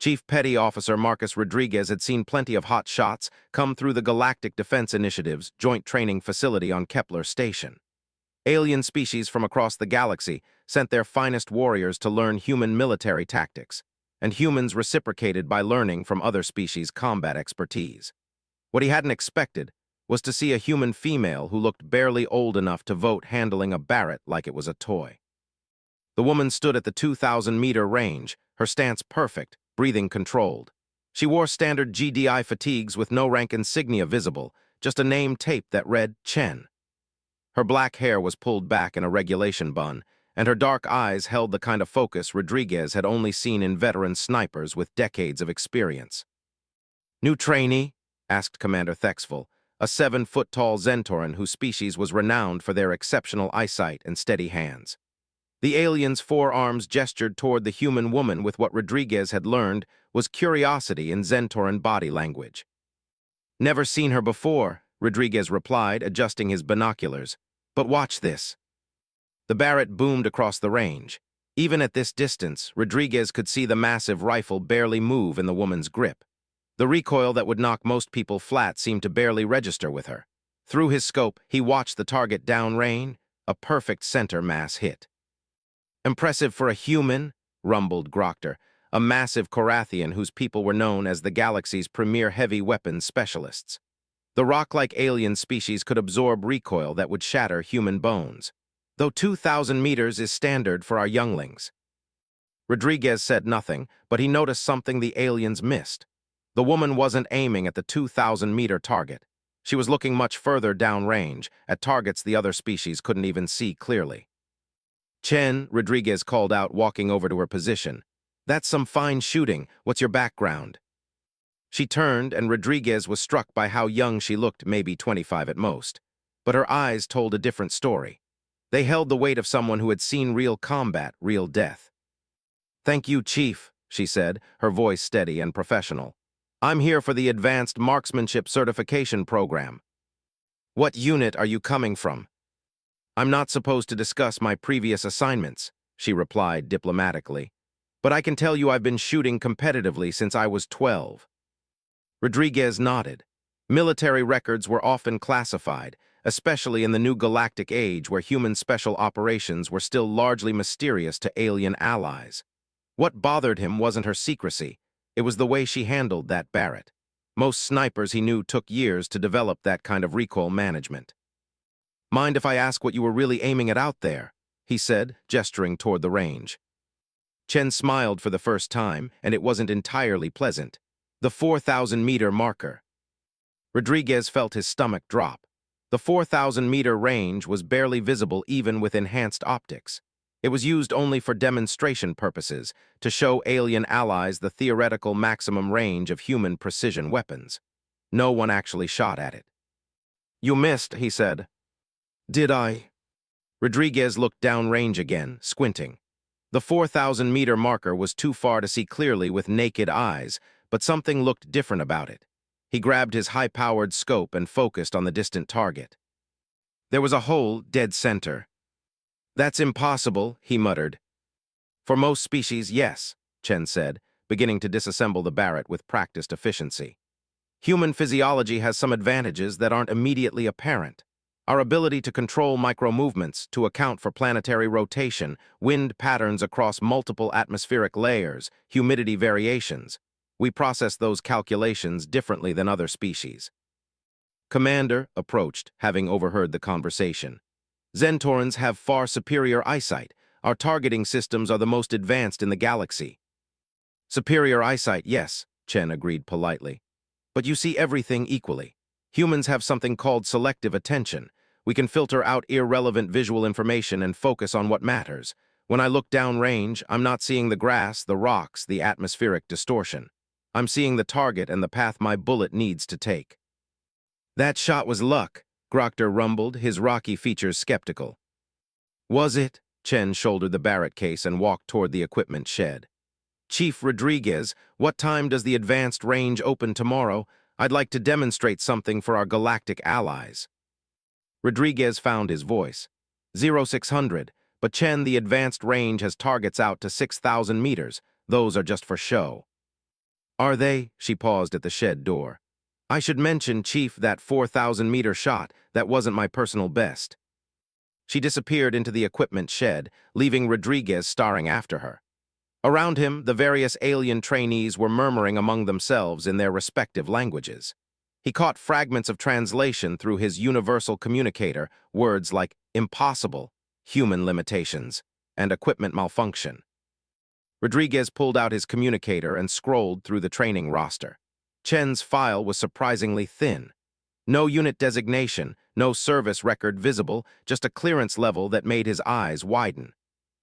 Chief Petty Officer Marcus Rodriguez had seen plenty of hot shots come through the Galactic Defense Initiative's joint training facility on Kepler Station. Alien species from across the galaxy sent their finest warriors to learn human military tactics, and humans reciprocated by learning from other species' combat expertise. What he hadn't expected was to see a human female who looked barely old enough to vote handling a Barrett like it was a toy. The woman stood at the 2,000-meter range, her stance perfect, breathing controlled. She wore standard GDI fatigues with no rank insignia visible, just a name taped that read Chen. Her black hair was pulled back in a regulation bun, and her dark eyes held the kind of focus Rodriguez had only seen in veteran snipers with decades of experience. "New trainee?" asked Commander Thexville, a 7-foot-tall Zentoran whose species was renowned for their exceptional eyesight and steady hands. The alien's forearms gestured toward the human woman with what Rodriguez had learned was curiosity in Zentoran body language. "Never seen her before," Rodriguez replied, adjusting his binoculars. "But watch this." The Barrett boomed across the range. Even at this distance, Rodriguez could see the massive rifle barely move in the woman's grip. The recoil that would knock most people flat seemed to barely register with her. Through his scope, he watched the target downrange, a perfect center mass hit. "Impressive for a human," rumbled Grokter, a massive Korathian whose people were known as the galaxy's premier heavy weapons specialists. The rock-like alien species could absorb recoil that would shatter human bones, though 2,000 meters is standard for our younglings. Rodriguez said nothing, but he noticed something the aliens missed. The woman wasn't aiming at the 2,000-meter target. She was looking much further downrange, at targets the other species couldn't even see clearly. "Chen," Rodriguez called out, walking over to her position. "That's some fine shooting. What's your background?" She turned, and Rodriguez was struck by how young she looked, maybe 25 at most. But her eyes told a different story. They held the weight of someone who had seen real combat, real death. "Thank you, Chief," she said, her voice steady and professional. "I'm here for the Advanced Marksmanship Certification Program." "What unit are you coming from?" "I'm not supposed to discuss my previous assignments," she replied diplomatically. "But I can tell you I've been shooting competitively since I was 12. Rodriguez nodded. Military records were often classified, especially in the new galactic age where human special operations were still largely mysterious to alien allies. What bothered him wasn't her secrecy, it was the way she handled that Barrett. Most snipers he knew took years to develop that kind of recoil management. "Mind if I ask what you were really aiming at out there?" he said, gesturing toward the range. Chen smiled for the first time, and it wasn't entirely pleasant. "The 4,000-meter marker." Rodriguez felt his stomach drop. The 4,000-meter range was barely visible even with enhanced optics. It was used only for demonstration purposes, to show alien allies the theoretical maximum range of human precision weapons. No one actually shot at it. "You missed," he said. "Did I?" Rodriguez looked downrange again, squinting. The 4,000-meter marker was too far to see clearly with naked eyes, but something looked different about it. He grabbed his high-powered scope and focused on the distant target. There was a hole dead center. "That's impossible," he muttered. "For most species, yes," Chen said, beginning to disassemble the Barrett with practiced efficiency. "Human physiology has some advantages that aren't immediately apparent. Our ability to control micro-movements, to account for planetary rotation, wind patterns across multiple atmospheric layers, humidity variations. We process those calculations differently than other species." Commander approached, having overheard the conversation. "Zentorans have far superior eyesight. Our targeting systems are the most advanced in the galaxy." "Superior eyesight, yes," Chen agreed politely. "But you see everything equally. Humans have something called selective attention. We can filter out irrelevant visual information and focus on what matters. When I look downrange, I'm not seeing the grass, the rocks, the atmospheric distortion. I'm seeing the target and the path my bullet needs to take." "That shot was luck," Grokter rumbled, his rocky features skeptical. "Was it?" Chen shouldered the Barrett case and walked toward the equipment shed. "Chief Rodriguez, what time does the advanced range open tomorrow? I'd like to demonstrate something for our galactic allies." Rodriguez found his voice. 0600, but Chen, the advanced range has targets out to 6,000 meters. Those are just for show." Are they? She paused at the shed door. I should mention, Chief, that 4,000-meter shot, that wasn't my personal best. She disappeared into the equipment shed, leaving Rodriguez staring after her. Around him, the various alien trainees were murmuring among themselves in their respective languages. He caught fragments of translation through his universal communicator, words like impossible, human limitations, and equipment malfunction. Rodriguez pulled out his communicator and scrolled through the training roster. Chen's file was surprisingly thin. No unit designation, no service record visible, just a clearance level that made his eyes widen.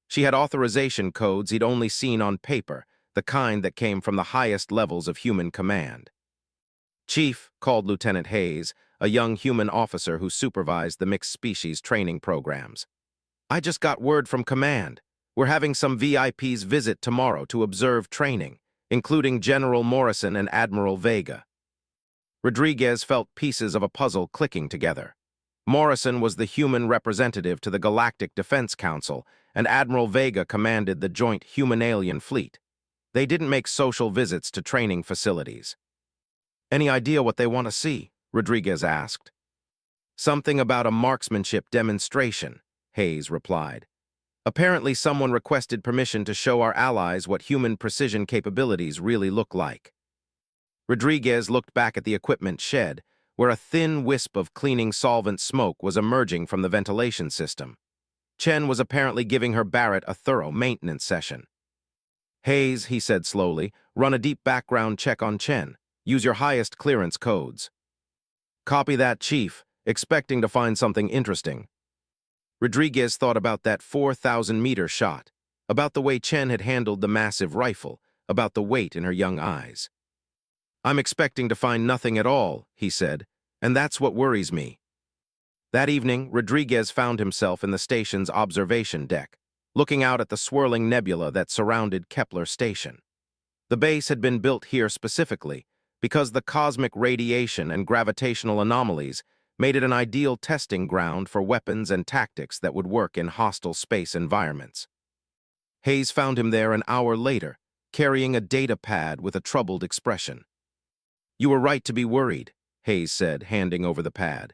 She had authorization codes he'd only seen on paper, the kind that came from the highest levels of human command. Chief, called Lieutenant Hayes, a young human officer who supervised the mixed-species training programs. I just got word from command. We're having some VIPs visit tomorrow to observe training, including General Morrison and Admiral Vega. Rodriguez felt pieces of a puzzle clicking together. Morrison was the human representative to the Galactic Defense Council, and Admiral Vega commanded the joint human-alien fleet. They didn't make social visits to training facilities. Any idea what they want to see? Rodriguez asked. Something about a marksmanship demonstration, Hayes replied. Apparently someone requested permission to show our allies what human precision capabilities really look like. Rodriguez looked back at the equipment shed, where a thin wisp of cleaning solvent smoke was emerging from the ventilation system. Chen was apparently giving her Barrett a thorough maintenance session. Hayes, he said slowly, run a deep background check on Chen. Use your highest clearance codes. Copy that, Chief, expecting to find something interesting. Rodriguez thought about that 4,000-meter shot, about the way Chen had handled the massive rifle, about the weight in her young eyes. I'm expecting to find nothing at all, he said, and that's what worries me. That evening, Rodriguez found himself in the station's observation deck, looking out at the swirling nebula that surrounded Kepler Station. The base had been built here specifically because the cosmic radiation and gravitational anomalies made it an ideal testing ground for weapons and tactics that would work in hostile space environments. Hayes found him there an hour later, carrying a data pad with a troubled expression. You were right to be worried, Hayes said, handing over the pad.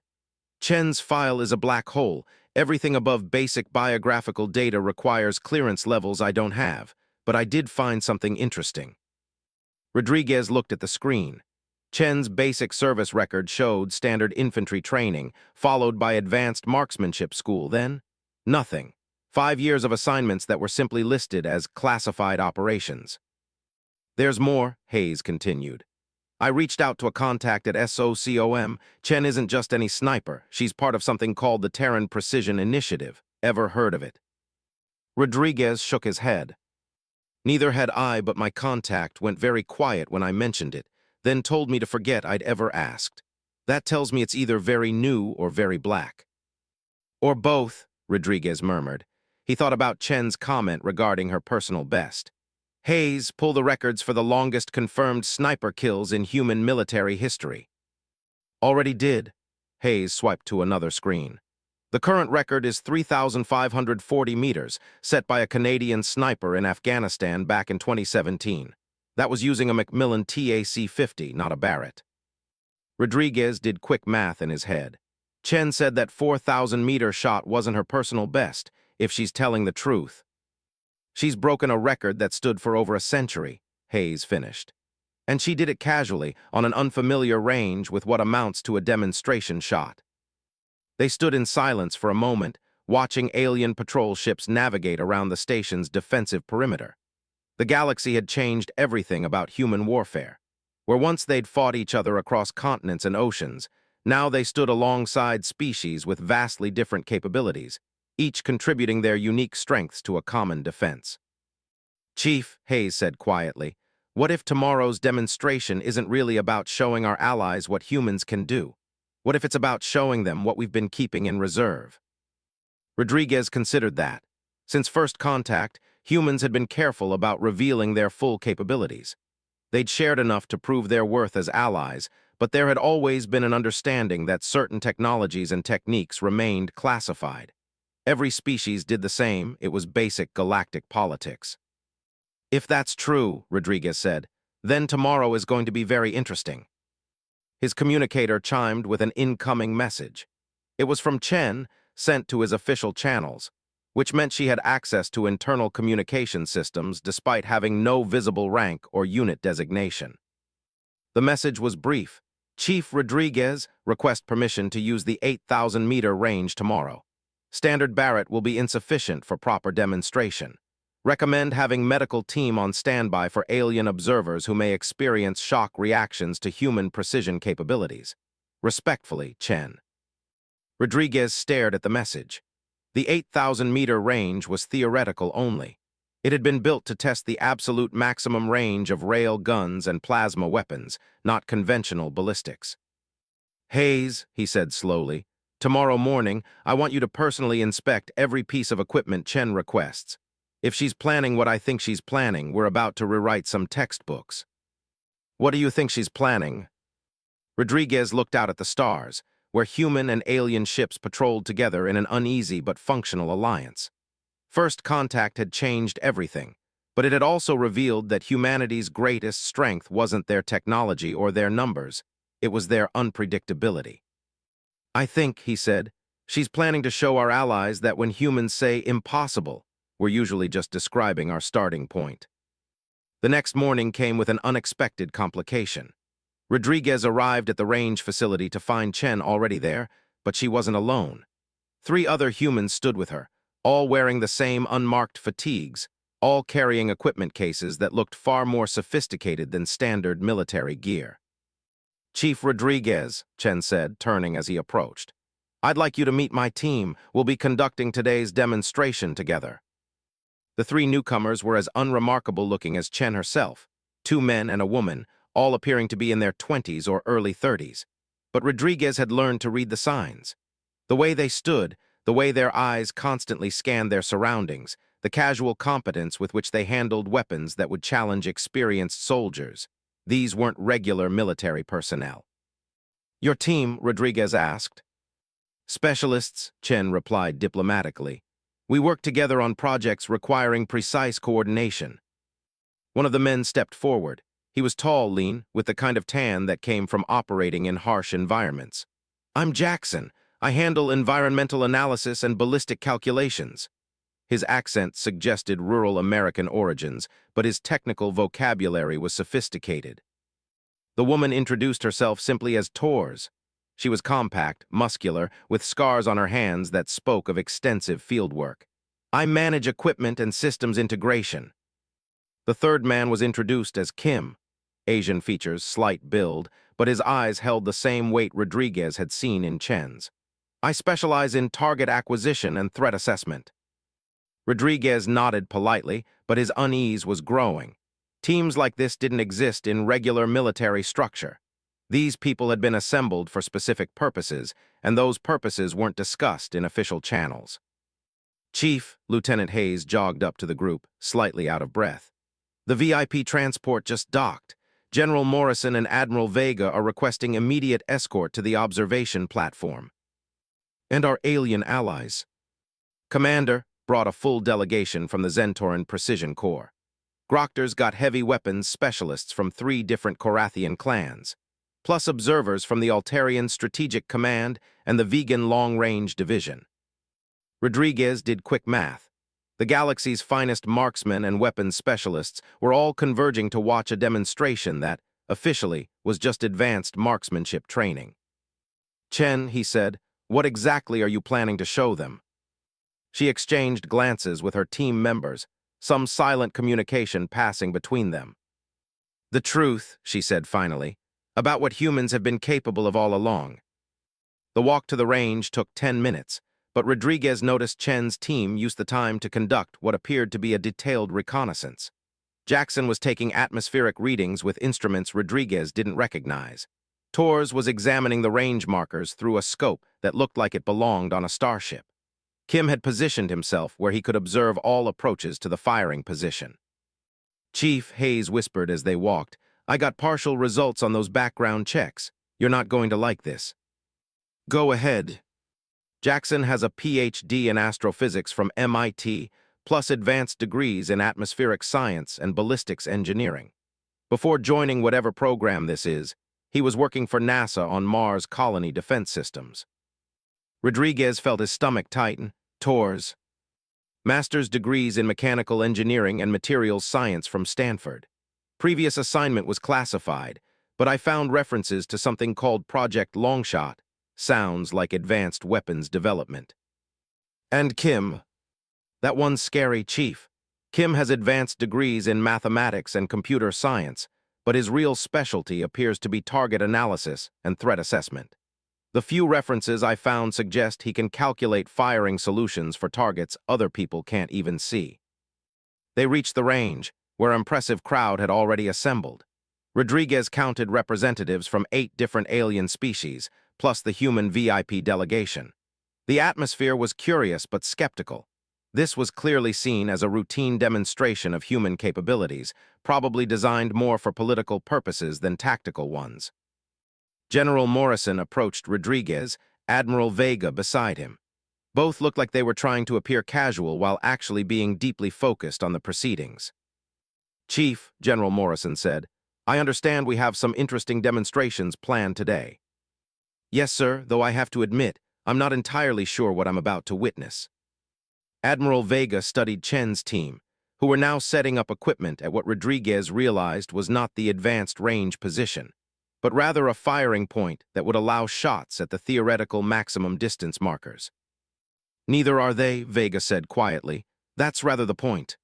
Chen's file is a black hole. Everything above basic biographical data requires clearance levels I don't have, but I did find something interesting. Rodriguez looked at the screen. Chen's basic service record showed standard infantry training, followed by advanced marksmanship school, then nothing. 5 years of assignments that were simply listed as classified operations. There's more, Hayes continued. I reached out to a contact at SOCOM. Chen isn't just any sniper. She's part of something called the Terran Precision Initiative. Ever heard of it? Rodriguez shook his head. Neither had I, but my contact went very quiet when I mentioned it, then told me to forget I'd ever asked. That tells me it's either very new or very black. Or both, Rodriguez murmured. He thought about Chen's comment regarding her personal best. Hayes, pull the records for the longest confirmed sniper kills in human military history. Already did. Hayes swiped to another screen. The current record is 3,540 meters, set by a Canadian sniper in Afghanistan back in 2017. That was using a Macmillan TAC-50, not a Barrett. Rodriguez did quick math in his head. Chen said that 4,000-meter shot wasn't her personal best, if she's telling the truth. She's broken a record that stood for over a century, Hayes finished. And she did it casually, on an unfamiliar range with what amounts to a demonstration shot. They stood in silence for a moment, watching alien patrol ships navigate around the station's defensive perimeter. The galaxy had changed everything about human warfare. Where once they'd fought each other across continents and oceans, now they stood alongside species with vastly different capabilities, each contributing their unique strengths to a common defense. Chief, Hayes said quietly, what if tomorrow's demonstration isn't really about showing our allies what humans can do? What if it's about showing them what we've been keeping in reserve? Rodriguez considered that. Since first contact, humans had been careful about revealing their full capabilities. They'd shared enough to prove their worth as allies, but there had always been an understanding that certain technologies and techniques remained classified. Every species did the same. It was basic galactic politics. If that's true, Rodriguez said, Then tomorrow is going to be very interesting. His communicator chimed with an incoming message. It was from Chen, sent to his official channels, which meant she had access to internal communication systems despite having no visible rank or unit designation. The message was brief. Chief Rodriguez, request permission to use the 8,000-meter range tomorrow. Standard Barrett will be insufficient for proper demonstration. Recommend having medical team on standby for alien observers who may experience shock reactions to human precision capabilities. Respectfully, Chen. Rodriguez stared at the message. The 8,000-meter range was theoretical only. It had been built to test the absolute maximum range of rail guns and plasma weapons, not conventional ballistics. Hayes, he said slowly, tomorrow morning, I want you to personally inspect every piece of equipment Chen requests. If she's planning what I think she's planning, we're about to rewrite some textbooks. What do you think she's planning? Rodriguez looked out at the stars, where human and alien ships patrolled together in an uneasy but functional alliance. First contact had changed everything, but it had also revealed that humanity's greatest strength wasn't their technology or their numbers, it was their unpredictability. I think, he said, she's planning to show our allies that when humans say impossible, we're usually just describing our starting point. The next morning came with an unexpected complication. Rodriguez arrived at the range facility to find Chen already there, but she wasn't alone. 3 other humans stood with her, all wearing the same unmarked fatigues, all carrying equipment cases that looked far more sophisticated than standard military gear. Chief Rodriguez, Chen said, turning as he approached. I'd like you to meet my team. We'll be conducting today's demonstration together. The 3 newcomers were as unremarkable-looking as Chen herself, 2 men and a woman, all appearing to be in their 20s or early 30s. But Rodriguez had learned to read the signs. The way they stood, the way their eyes constantly scanned their surroundings, the casual competence with which they handled weapons that would challenge experienced soldiers. These weren't regular military personnel. Your team, Rodriguez asked. Specialists, Chen replied diplomatically. We work together on projects requiring precise coordination. One of the men stepped forward. He was tall, lean, with the kind of tan that came from operating in harsh environments. I'm Jackson. I handle environmental analysis and ballistic calculations. His accent suggested rural American origins, but his technical vocabulary was sophisticated. The woman introduced herself simply as Tors. She was compact, muscular, with scars on her hands that spoke of extensive fieldwork. I manage equipment and systems integration. The third man was introduced as Kim. Asian features, slight build, but his eyes held the same weight Rodriguez had seen in Chen's. I specialize in target acquisition and threat assessment. Rodriguez nodded politely, but his unease was growing. Teams like this didn't exist in regular military structure. These people had been assembled for specific purposes, and those purposes weren't discussed in official channels. Chief, Lieutenant Hayes jogged up to the group, slightly out of breath. The VIP transport just docked. General Morrison and Admiral Vega are requesting immediate escort to the observation platform. And our alien allies. Commander brought a full delegation from the Zentoran Precision Corps. Groctors got heavy weapons specialists from 3 different Korathian clans, plus observers from the Altarian Strategic Command and the Vegan Long-Range Division. Rodriguez did quick math. The galaxy's finest marksmen and weapons specialists were all converging to watch a demonstration that, officially, was just advanced marksmanship training. Chen, he said, what exactly are you planning to show them? She exchanged glances with her team members, some silent communication passing between them. The truth, she said finally, about what humans have been capable of all along. The walk to the range took 10 minutes, but Rodriguez noticed Chen's team used the time to conduct what appeared to be a detailed reconnaissance. Jackson was taking atmospheric readings with instruments Rodriguez didn't recognize. Tors was examining the range markers through a scope that looked like it belonged on a starship. Kim had positioned himself where he could observe all approaches to the firing position. Chief, Hayes whispered as they walked, I got partial results on those background checks. You're not going to like this. Go ahead. Jackson has a PhD in astrophysics from MIT, plus advanced degrees in atmospheric science and ballistics engineering. Before joining whatever program this is, he was working for NASA on Mars colony defense systems. Rodriguez felt his stomach tighten. Tours. Master's degrees in mechanical engineering and materials science from Stanford. Previous assignment was classified, but I found references to something called Project Longshot. Sounds like advanced weapons development. And Kim, that one scary chief. Kim has advanced degrees in mathematics and computer science, but his real specialty appears to be target analysis and threat assessment. The few references I found suggest he can calculate firing solutions for targets other people can't even see. They reached the range, where an impressive crowd had already assembled. Rodriguez counted representatives from 8 different alien species, plus the human VIP delegation. The atmosphere was curious but skeptical. This was clearly seen as a routine demonstration of human capabilities, probably designed more for political purposes than tactical ones. General Morrison approached Rodriguez, Admiral Vega beside him. Both looked like they were trying to appear casual while actually being deeply focused on the proceedings. "Chief," General Morrison said, "I understand we have some interesting demonstrations planned today." "Yes, sir, though I have to admit, I'm not entirely sure what I'm about to witness." Admiral Vega studied Chen's team, who were now setting up equipment at what Rodriguez realized was not the advanced range position, but rather a firing point that would allow shots at the theoretical maximum distance markers. "Neither are they," Vega said quietly. "That's rather the point."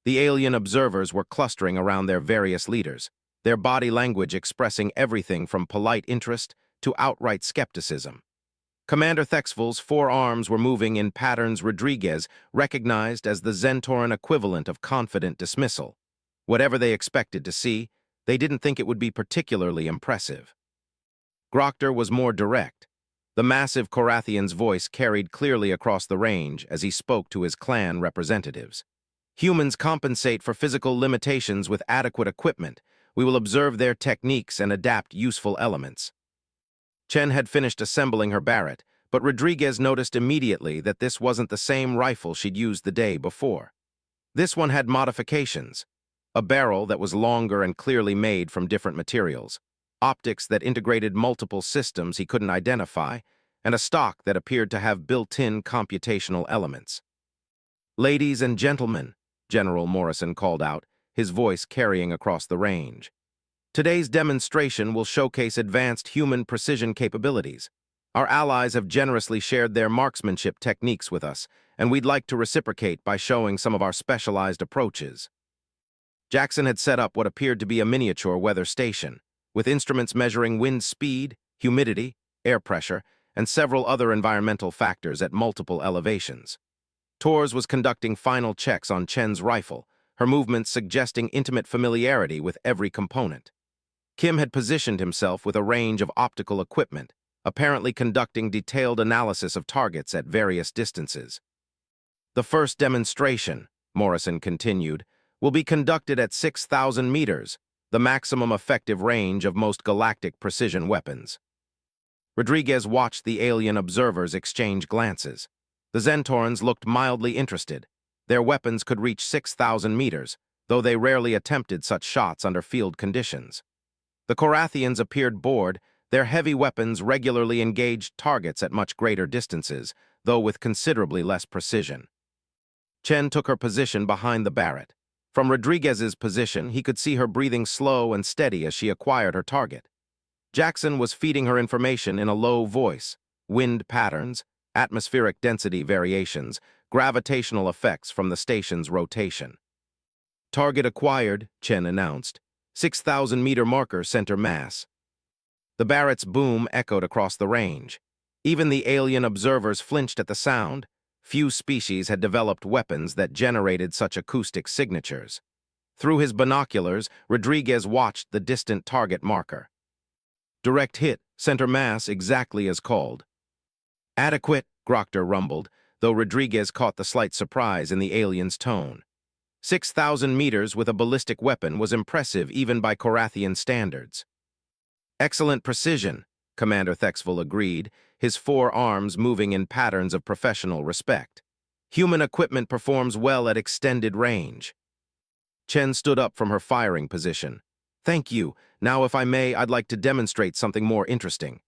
The alien observers were clustering around their various leaders, their body language expressing everything from polite interest to outright skepticism. Commander Thexvel's 4 arms were moving in patterns Rodriguez recognized as the Zentoran equivalent of confident dismissal. Whatever they expected to see, they didn't think it would be particularly impressive. Grokter was more direct. The massive Korathian's voice carried clearly across the range as he spoke to his clan representatives. "Humans compensate for physical limitations with adequate equipment. We will observe their techniques and adapt useful elements." Chen had finished assembling her Barrett, but Rodriguez noticed immediately that this wasn't the same rifle she'd used the day before. This one had modifications. A barrel that was longer and clearly made from different materials, optics that integrated multiple systems he couldn't identify, and a stock that appeared to have built-in computational elements. "Ladies and gentlemen," General Morrison called out, his voice carrying across the range. "Today's demonstration will showcase advanced human precision capabilities. Our allies have generously shared their marksmanship techniques with us, and we'd like to reciprocate by showing some of our specialized approaches." Jackson had set up what appeared to be a miniature weather station, with instruments measuring wind speed, humidity, air pressure, and several other environmental factors at multiple elevations. Torres was conducting final checks on Chen's rifle, her movements suggesting intimate familiarity with every component. Kim had positioned himself with a range of optical equipment, apparently conducting detailed analysis of targets at various distances. "The first demonstration," Morrison continued, "will be conducted at 6,000 meters, the maximum effective range of most galactic precision weapons." Rodriguez watched the alien observers exchange glances. The Zentorans looked mildly interested. Their weapons could reach 6,000 meters, though they rarely attempted such shots under field conditions. The Korathians appeared bored. Their heavy weapons regularly engaged targets at much greater distances, though with considerably less precision. Chen took her position behind the Barrett. From Rodriguez's position, he could see her breathing slow and steady as she acquired her target. Jackson was feeding her information in a low voice: wind patterns, atmospheric density variations, gravitational effects from the station's rotation. "Target acquired," Chen announced. 6,000-meter marker center mass." The Barrett's boom echoed across the range. Even the alien observers flinched at the sound. Few species had developed weapons that generated such acoustic signatures. Through his binoculars, Rodriguez watched the distant target marker. "Direct hit, center mass exactly as called." "Adequate," Grokter rumbled, though Rodriguez caught the slight surprise in the alien's tone. 6,000 meters with a ballistic weapon was impressive even by Korathian standards. "Excellent precision," Commander Thexvel agreed, his 4 arms moving in patterns of professional respect. "Human equipment performs well at extended range." Chen stood up from her firing position. Thank you. Now, if I may, I'd like to demonstrate something more interesting.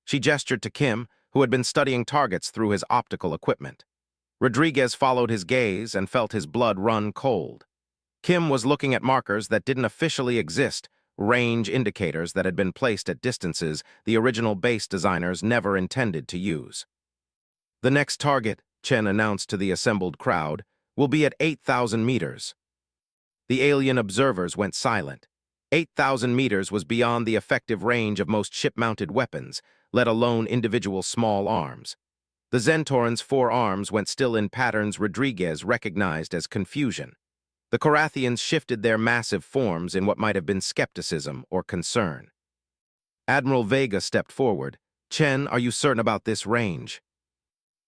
She gestured to Kim, who had been studying targets through his optical equipment. Rodriguez followed his gaze and felt his blood run cold. Kim was looking at markers that didn't officially exist, range indicators that had been placed at distances the original base designers never intended to use. The next target, Chen announced to the assembled crowd, will be at 8,000 meters. The alien observers went silent. 8,000 meters was beyond the effective range of most ship-mounted weapons, let alone individual small arms. The Zentoran's 4 arms went still in patterns Rodriguez recognized as confusion. The Korathians shifted their massive forms in what might have been skepticism or concern. Admiral Vega stepped forward. Chen, are you certain about this range?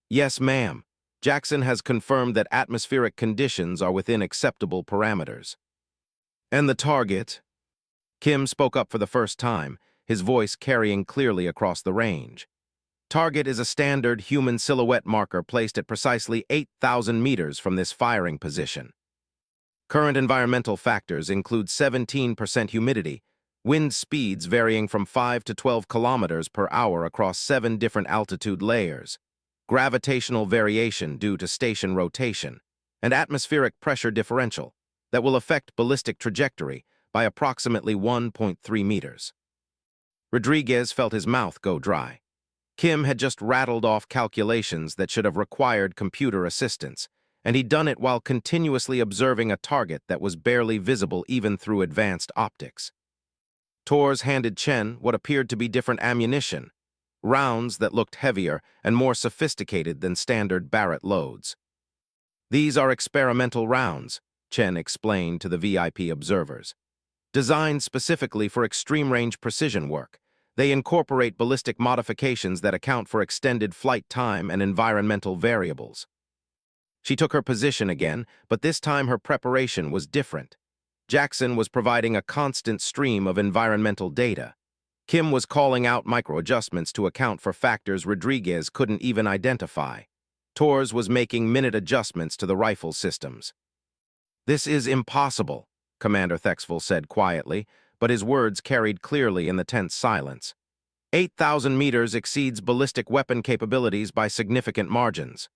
Yes, ma'am. Jackson has confirmed that atmospheric conditions are within acceptable parameters. And the target? Kim spoke up for the first time, his voice carrying clearly across the range. Target is a standard human silhouette marker placed at precisely 8,000 meters from this firing position. Current environmental factors include 17% humidity, wind speeds varying from 5 to 12 kilometers per hour across 7 different altitude layers, gravitational variation due to station rotation, and atmospheric pressure differential that will affect ballistic trajectory by approximately 1.3 meters. Rodriguez felt his mouth go dry. Kim had just rattled off calculations that should have required computer assistance, and he'd done it while continuously observing a target that was barely visible even through advanced optics. Torres handed Chen what appeared to be different ammunition, rounds that looked heavier and more sophisticated than standard Barrett loads. These are experimental rounds, Chen explained to the VIP observers. Designed specifically for extreme-range precision work, they incorporate ballistic modifications that account for extended flight time and environmental variables. She took her position again, but this time her preparation was different. Jackson was providing a constant stream of environmental data. Kim was calling out micro-adjustments to account for factors Rodriguez couldn't even identify. Torres was making minute adjustments to the rifle systems. "This is impossible," Commander Thexville said quietly, but his words carried clearly in the tense silence. 8,000 meters exceeds ballistic weapon capabilities by significant margins.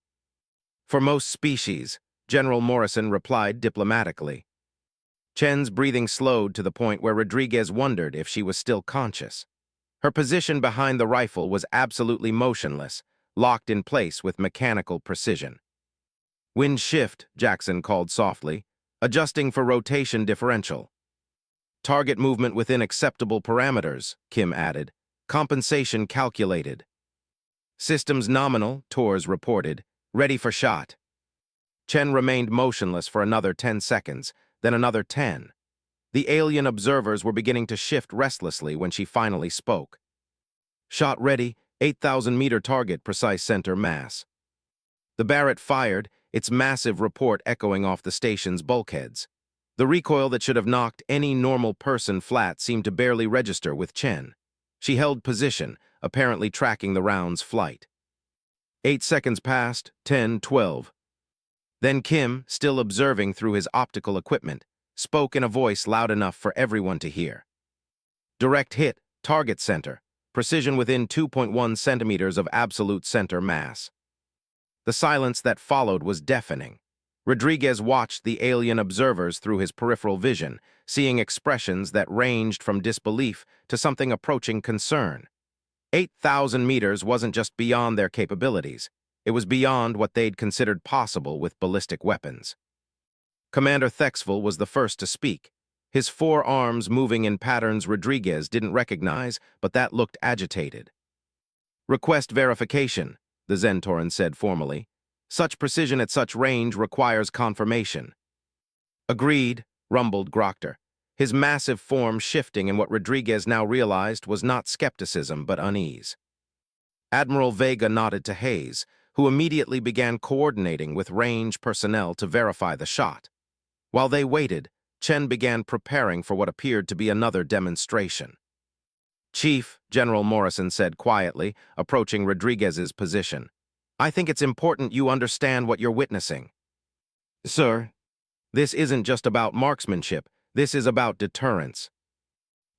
For most species, General Morrison replied diplomatically. Chen's breathing slowed to the point where Rodriguez wondered if she was still conscious. Her position behind the rifle was absolutely motionless, locked in place with mechanical precision. "Wind shift," Jackson called softly, "adjusting for rotation differential." "Target movement within acceptable parameters," Kim added. "Compensation calculated." "Systems nominal," Torres reported. "Ready for shot." Chen remained motionless for another 10 seconds, then another 10. The alien observers were beginning to shift restlessly when she finally spoke. "Shot ready, 8,000-meter target, precise center mass." The Barrett fired, its massive report echoing off the station's bulkheads. The recoil that should have knocked any normal person flat seemed to barely register with Chen. She held position, apparently tracking the round's flight. 8 seconds passed, 10, 12. Then Kim, still observing through his optical equipment, spoke in a voice loud enough for everyone to hear. "Direct hit, target center, precision within 2.1 centimeters of absolute center mass." The silence that followed was deafening. Rodriguez watched the alien observers through his peripheral vision, seeing expressions that ranged from disbelief to something approaching concern. 8,000 meters wasn't just beyond their capabilities. It was beyond what they'd considered possible with ballistic weapons. Commander Thexville was the first to speak, his 4 arms moving in patterns Rodriguez didn't recognize, but that looked agitated. "Request verification," the Zentoran said formally. "Such precision at such range requires confirmation." "Agreed," rumbled Grochter, his massive form shifting in what Rodriguez now realized was not skepticism but unease. Admiral Vega nodded to Hayes, who immediately began coordinating with range personnel to verify the shot. While they waited, Chen began preparing for what appeared to be another demonstration. "Chief," General Morrison said quietly, approaching Rodriguez's position, "I think it's important you understand what you're witnessing." "Sir?" "This isn't just about marksmanship. This is about deterrence."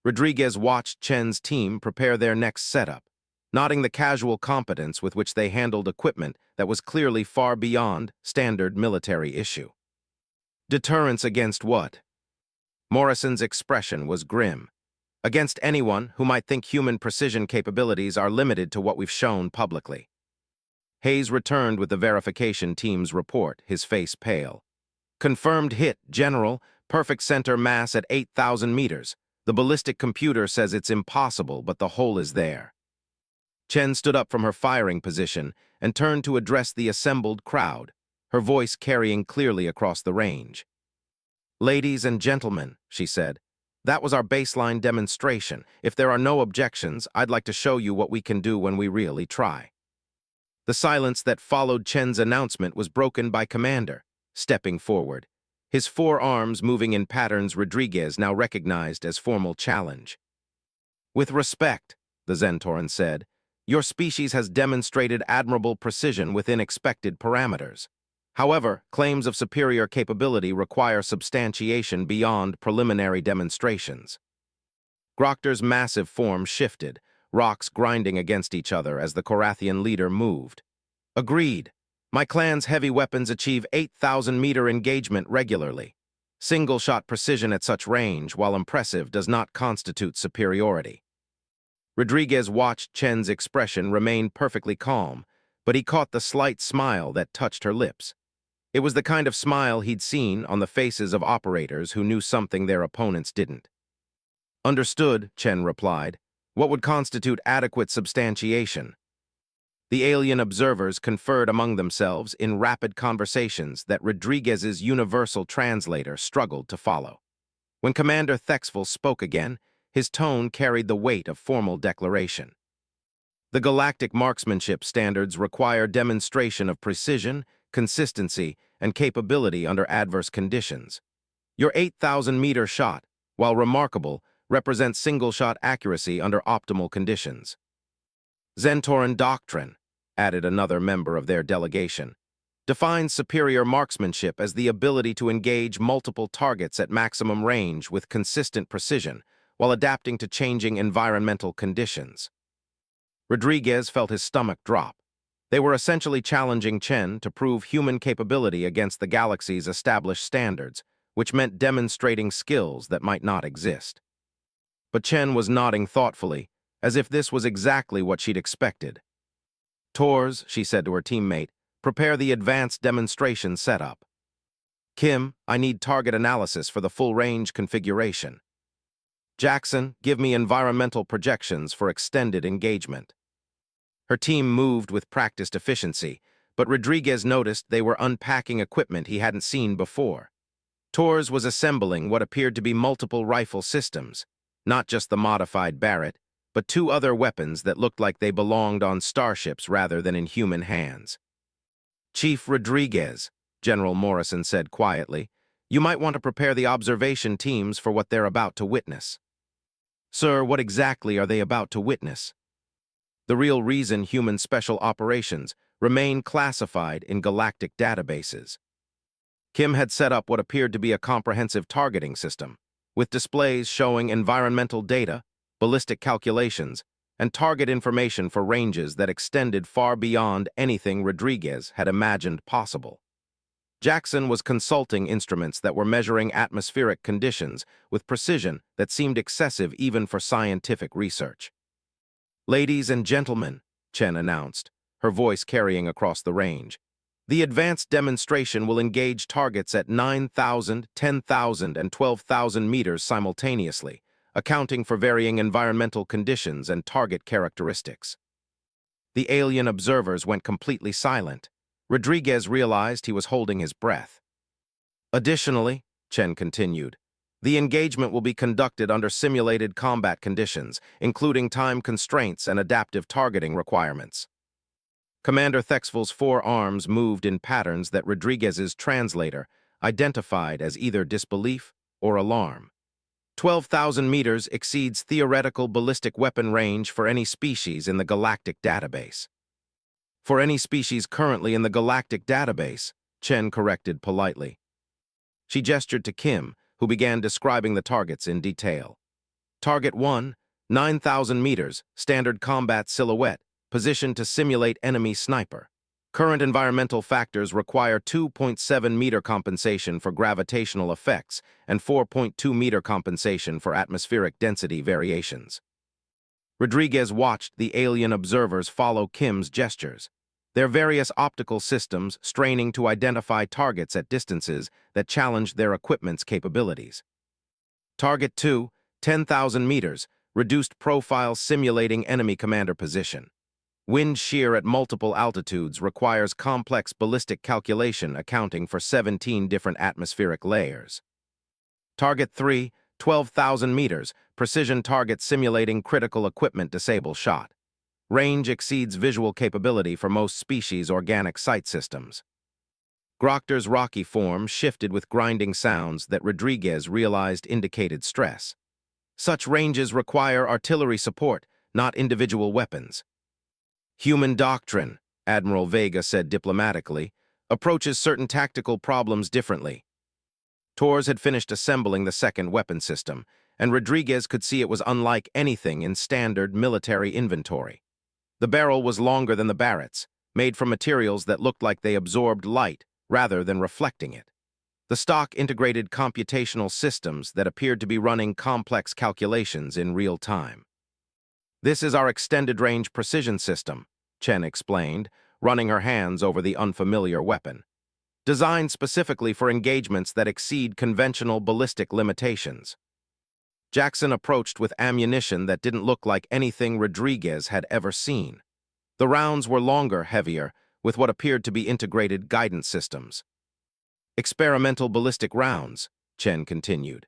Rodriguez watched Chen's team prepare their next setup, noting the casual competence with which they handled equipment that was clearly far beyond standard military issue. Deterrence against what? Morrison's expression was grim. Against anyone who might think human precision capabilities are limited to what we've shown publicly. Hayes returned with the verification team's report, his face pale. Confirmed hit, General, perfect center mass at 8,000 meters. The ballistic computer says it's impossible, but the hole is there. Chen stood up from her firing position and turned to address the assembled crowd, her voice carrying clearly across the range. "Ladies and gentlemen," she said, "that was our baseline demonstration. If there are no objections, I'd like to show you what we can do when we really try." The silence that followed Chen's announcement was broken by Commander, stepping forward, his forearms moving in patterns Rodriguez now recognized as formal challenge. "With respect," the Zentoran said, "your species has demonstrated admirable precision within expected parameters. However, claims of superior capability require substantiation beyond preliminary demonstrations." Grokter's massive form shifted, rocks grinding against each other as the Korathian leader moved. "Agreed. My clan's heavy weapons achieve 8,000-meter engagement regularly. Single-shot precision at such range, while impressive, does not constitute superiority." Rodriguez watched Chen's expression remain perfectly calm, but he caught the slight smile that touched her lips. It was the kind of smile he'd seen on the faces of operators who knew something their opponents didn't. "Understood," Chen replied. "What would constitute adequate substantiation?" The alien observers conferred among themselves in rapid conversations that Rodriguez's universal translator struggled to follow. When Commander Thexville spoke again, his tone carried the weight of formal declaration. "The galactic marksmanship standards require demonstration of precision, consistency, and capability under adverse conditions. Your 8,000-meter shot, while remarkable, represents single-shot accuracy under optimal conditions." "Zentoran doctrine," added another member of their delegation, "defines superior marksmanship as the ability to engage multiple targets at maximum range with consistent precision while adapting to changing environmental conditions." Rodriguez felt his stomach drop. They were essentially challenging Chen to prove human capability against the galaxy's established standards, which meant demonstrating skills that might not exist. But Chen was nodding thoughtfully, as if this was exactly what she'd expected. "Tors," she said to her teammate, "prepare the advanced demonstration setup. Kim, I need target analysis for the full-range configuration. Jackson, give me environmental projections for extended engagement." Her team moved with practiced efficiency, but Rodriguez noticed they were unpacking equipment he hadn't seen before. Tors was assembling what appeared to be multiple rifle systems, not just the modified Barrett, but two other weapons that looked like they belonged on starships rather than in human hands. "Chief Rodriguez," General Morrison said quietly, "you might want to prepare the observation teams for what they're about to witness." "Sir, what exactly are they about to witness?" "The real reason human special operations remain classified in galactic databases." Kim had set up what appeared to be a comprehensive targeting system, with displays showing environmental data, ballistic calculations, and target information for ranges that extended far beyond anything Rodriguez had imagined possible. Jackson was consulting instruments that were measuring atmospheric conditions with precision that seemed excessive even for scientific research. "Ladies and gentlemen," Chen announced, her voice carrying across the range, "the advanced demonstration will engage targets at 9,000, 10,000, and 12,000 meters simultaneously, accounting for varying environmental conditions and target characteristics." The alien observers went completely silent. Rodriguez realized he was holding his breath. "Additionally," Chen continued, "the engagement will be conducted under simulated combat conditions, including time constraints and adaptive targeting requirements." Commander Thexville's forearms moved in patterns that Rodriguez's translator identified as either disbelief or alarm. 12,000 meters exceeds theoretical ballistic weapon range for any species in the galactic database. "For any species currently in the galactic database," Chen corrected politely. She gestured to Kim, who began describing the targets in detail. Target 1, 9,000 meters, standard combat silhouette, positioned to simulate enemy sniper. Current environmental factors require 2.7-meter compensation for gravitational effects and 4.2-meter compensation for atmospheric density variations. Rodriguez watched the alien observers follow Kim's gestures, their various optical systems straining to identify targets at distances that challenged their equipment's capabilities. Target 2, 10,000 meters, reduced profile simulating enemy commander position. Wind shear at multiple altitudes requires complex ballistic calculation accounting for 17 different atmospheric layers. Target 3, 12,000 meters, precision target simulating critical equipment disable shot. Range exceeds visual capability for most species' organic sight systems. Grokter's rocky form shifted with grinding sounds that Rodriguez realized indicated stress. Such ranges require artillery support, not individual weapons. Human doctrine, Admiral Vega said diplomatically, approaches certain tactical problems differently. Torres had finished assembling the second weapon system, and Rodriguez could see it was unlike anything in standard military inventory. The barrel was longer than the Barrett's, made from materials that looked like they absorbed light rather than reflecting it. The stock integrated computational systems that appeared to be running complex calculations in real time. "This is our extended-range precision system," Chen explained, running her hands over the unfamiliar weapon. "Designed specifically for engagements that exceed conventional ballistic limitations." Jackson approached with ammunition that didn't look like anything Rodriguez had ever seen. The rounds were longer, heavier, with what appeared to be integrated guidance systems. "Experimental ballistic rounds," Chen continued.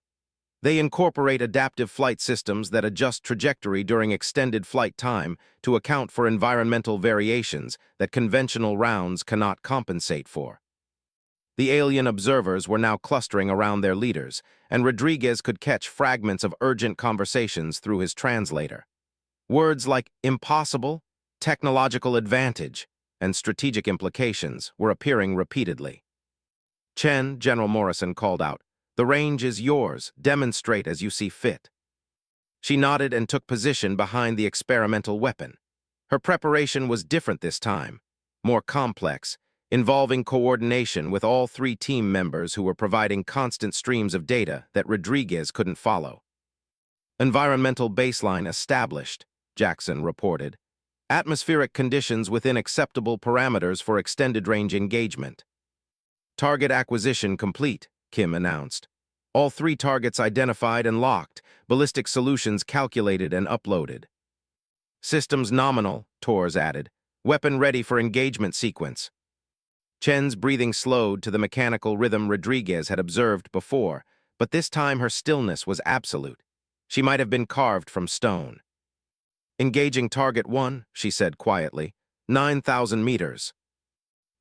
"They incorporate adaptive flight systems that adjust trajectory during extended flight time to account for environmental variations that conventional rounds cannot compensate for." The alien observers were now clustering around their leaders, and Rodriguez could catch fragments of urgent conversations through his translator. Words like impossible, technological advantage, and strategic implications were appearing repeatedly. "Chen," General Morrison called out, "the range is yours. Demonstrate as you see fit." She nodded and took position behind the experimental weapon. Her preparation was different this time, more complex, involving coordination with all three team members who were providing constant streams of data that Rodriguez couldn't follow. "Environmental baseline established," Jackson reported. "Atmospheric conditions within acceptable parameters for extended-range engagement." "Target acquisition complete," Kim announced. "All three targets identified and locked, ballistic solutions calculated and uploaded." "Systems nominal," Torres added. "Weapon ready for engagement sequence." Chen's breathing slowed to the mechanical rhythm Rodriguez had observed before, but this time her stillness was absolute. She might have been carved from stone. "Engaging target 1, she said quietly. 9,000 meters.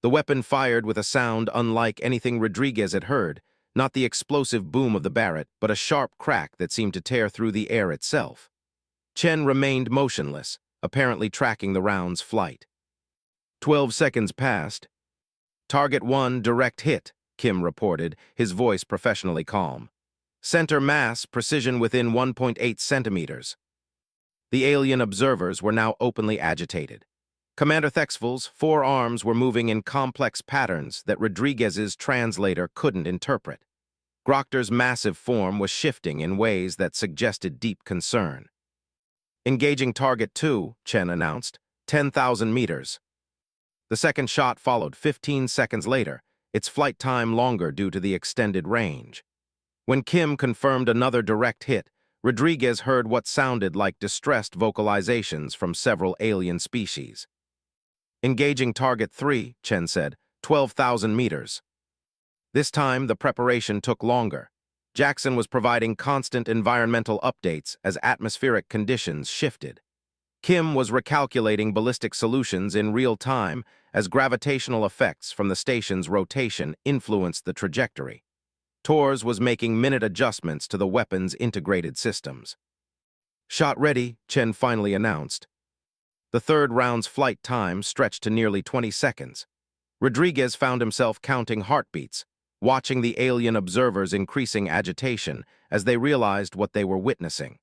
The weapon fired with a sound unlike anything Rodriguez had heard, not the explosive boom of the Barrett, but a sharp crack that seemed to tear through the air itself. Chen remained motionless, apparently tracking the round's flight. 12 seconds passed. "Target 1, direct hit," Kim reported, his voice professionally calm. "Center mass, precision within 1.8 centimeters." The alien observers were now openly agitated. Commander Thexfel's 4 arms were moving in complex patterns that Rodriguez's translator couldn't interpret. Grokter's massive form was shifting in ways that suggested deep concern. "Engaging target 2, Chen announced. 10,000 meters. The second shot followed 15 seconds later, its flight time longer due to the extended range. When Kim confirmed another direct hit, Rodriguez heard what sounded like distressed vocalizations from several alien species. "Engaging target 3, Chen said, 12,000 meters. This time, the preparation took longer. Jackson was providing constant environmental updates as atmospheric conditions shifted. Kim was recalculating ballistic solutions in real time as gravitational effects from the station's rotation influenced the trajectory. Torres was making minute adjustments to the weapon's integrated systems. "Shot ready," Chen finally announced. The third round's flight time stretched to nearly 20 seconds. Rodriguez found himself counting heartbeats, watching the alien observers' increasing agitation as they realized what they were witnessing.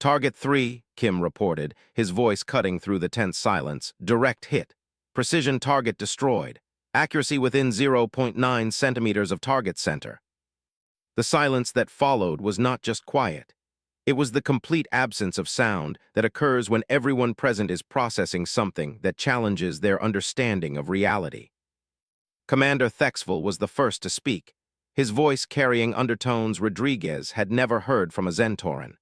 Target 3, Kim reported, his voice cutting through the tense silence. Direct hit. Precision target destroyed. Accuracy within zero point 0.9 centimeters of target center. The silence that followed was not just quiet. It was the complete absence of sound that occurs when everyone present is processing something that challenges their understanding of reality. Commander Thexville was the first to speak, his voice carrying undertones Rodriguez had never heard from a Zentoran.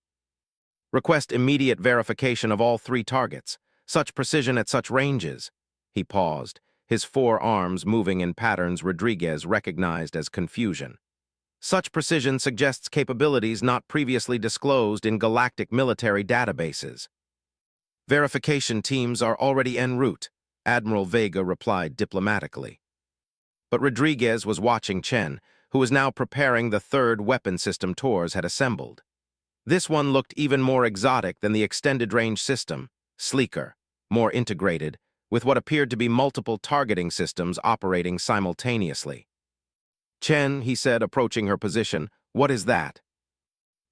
Request immediate verification of all 3 targets. Such precision at such ranges. He paused, his 4 arms moving in patterns Rodriguez recognized as confusion. Such precision suggests capabilities not previously disclosed in galactic military databases. Verification teams are already en route, Admiral Vega replied diplomatically. But Rodriguez was watching Chen, who was now preparing the 3rd weapon system Torres had assembled. This one looked even more exotic than the extended-range system, sleeker, more integrated, with what appeared to be multiple targeting systems operating simultaneously. Chen, he said, approaching her position, what is that?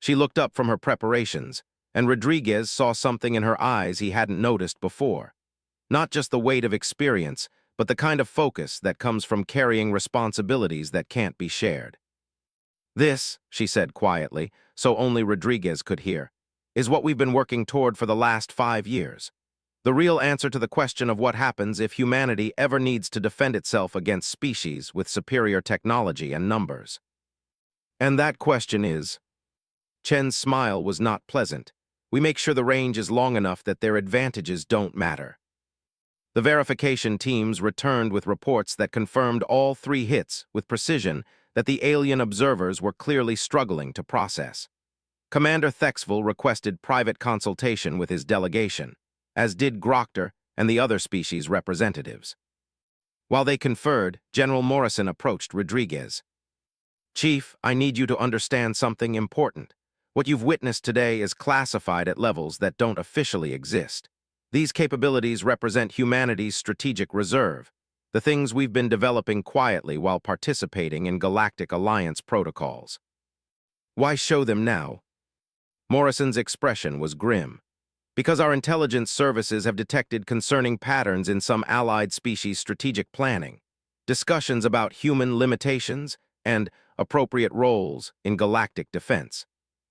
She looked up from her preparations, and Rodriguez saw something in her eyes he hadn't noticed before. Not just the weight of experience, but the kind of focus that comes from carrying responsibilities that can't be shared. This, she said quietly, so only Rodriguez could hear, is what we've been working toward for the last 5 years. The real answer to the question of what happens if humanity ever needs to defend itself against species with superior technology and numbers. And that question is... Chen's smile was not pleasant. We make sure the range is long enough that their advantages don't matter. The verification teams returned with reports that confirmed all 3 hits with precision that the alien observers were clearly struggling to process. Commander Thexville requested private consultation with his delegation, as did Grokter and the other species representatives. While they conferred, General Morrison approached Rodriguez. Chief, I need you to understand something important. What you've witnessed today is classified at levels that don't officially exist. These capabilities represent humanity's strategic reserve, the things we've been developing quietly while participating in Galactic Alliance protocols. Why show them now? Morrison's expression was grim. Because our intelligence services have detected concerning patterns in some allied species' strategic planning, discussions about human limitations, and appropriate roles in galactic defense.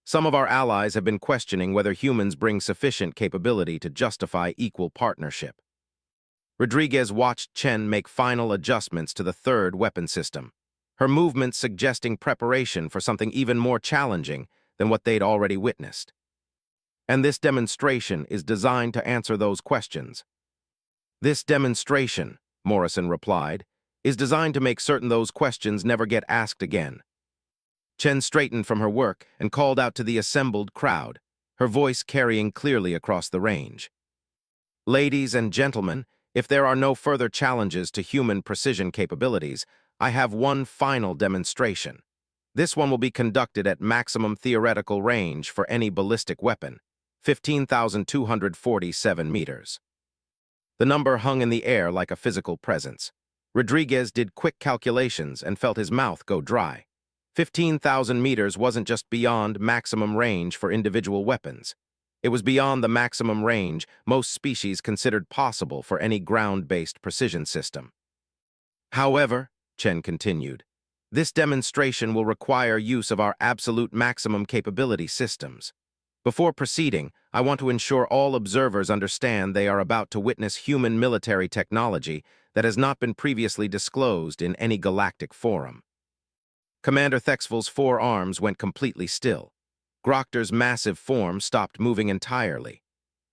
Some of our allies have been questioning whether humans bring sufficient capability to justify equal partnership. Rodriguez watched Chen make final adjustments to the 3rd weapon system, her movements suggesting preparation for something even more challenging than what they'd already witnessed. And this demonstration is designed to answer those questions. This demonstration, Morrison replied, is designed to make certain those questions never get asked again. Chen straightened from her work and called out to the assembled crowd, her voice carrying clearly across the range. Ladies and gentlemen, if there are no further challenges to human precision capabilities, I have one final demonstration. This one will be conducted at maximum theoretical range for any ballistic weapon, 15,247 meters. The number hung in the air like a physical presence. Rodriguez did quick calculations and felt his mouth go dry. 15,000 meters wasn't just beyond maximum range for individual weapons. It was beyond the maximum range most species considered possible for any ground-based precision system. However, Chen continued, this demonstration will require use of our absolute maximum capability systems. Before proceeding, I want to ensure all observers understand they are about to witness human military technology that has not been previously disclosed in any galactic forum. Commander Thexville's 4 arms went completely still. Grokter's massive form stopped moving entirely.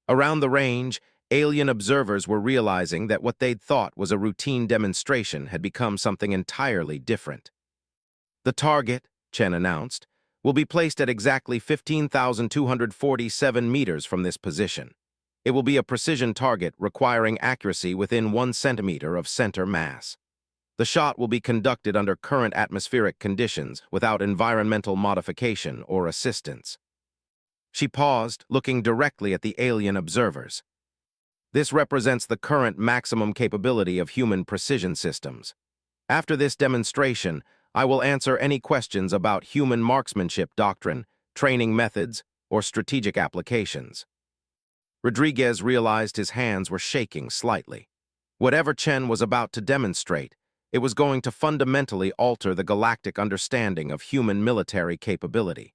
Around the range, alien observers were realizing that what they'd thought was a routine demonstration had become something entirely different. The target, Chen announced, will be placed at exactly 15,247 meters from this position. It will be a precision target requiring accuracy within 1 centimeter of center mass. The shot will be conducted under current atmospheric conditions without environmental modification or assistance. She paused, looking directly at the alien observers. This represents the current maximum capability of human precision systems. After this demonstration, I will answer any questions about human marksmanship doctrine, training methods, or strategic applications. Rodriguez realized his hands were shaking slightly. Whatever Chen was about to demonstrate, it was going to fundamentally alter the galactic understanding of human military capability.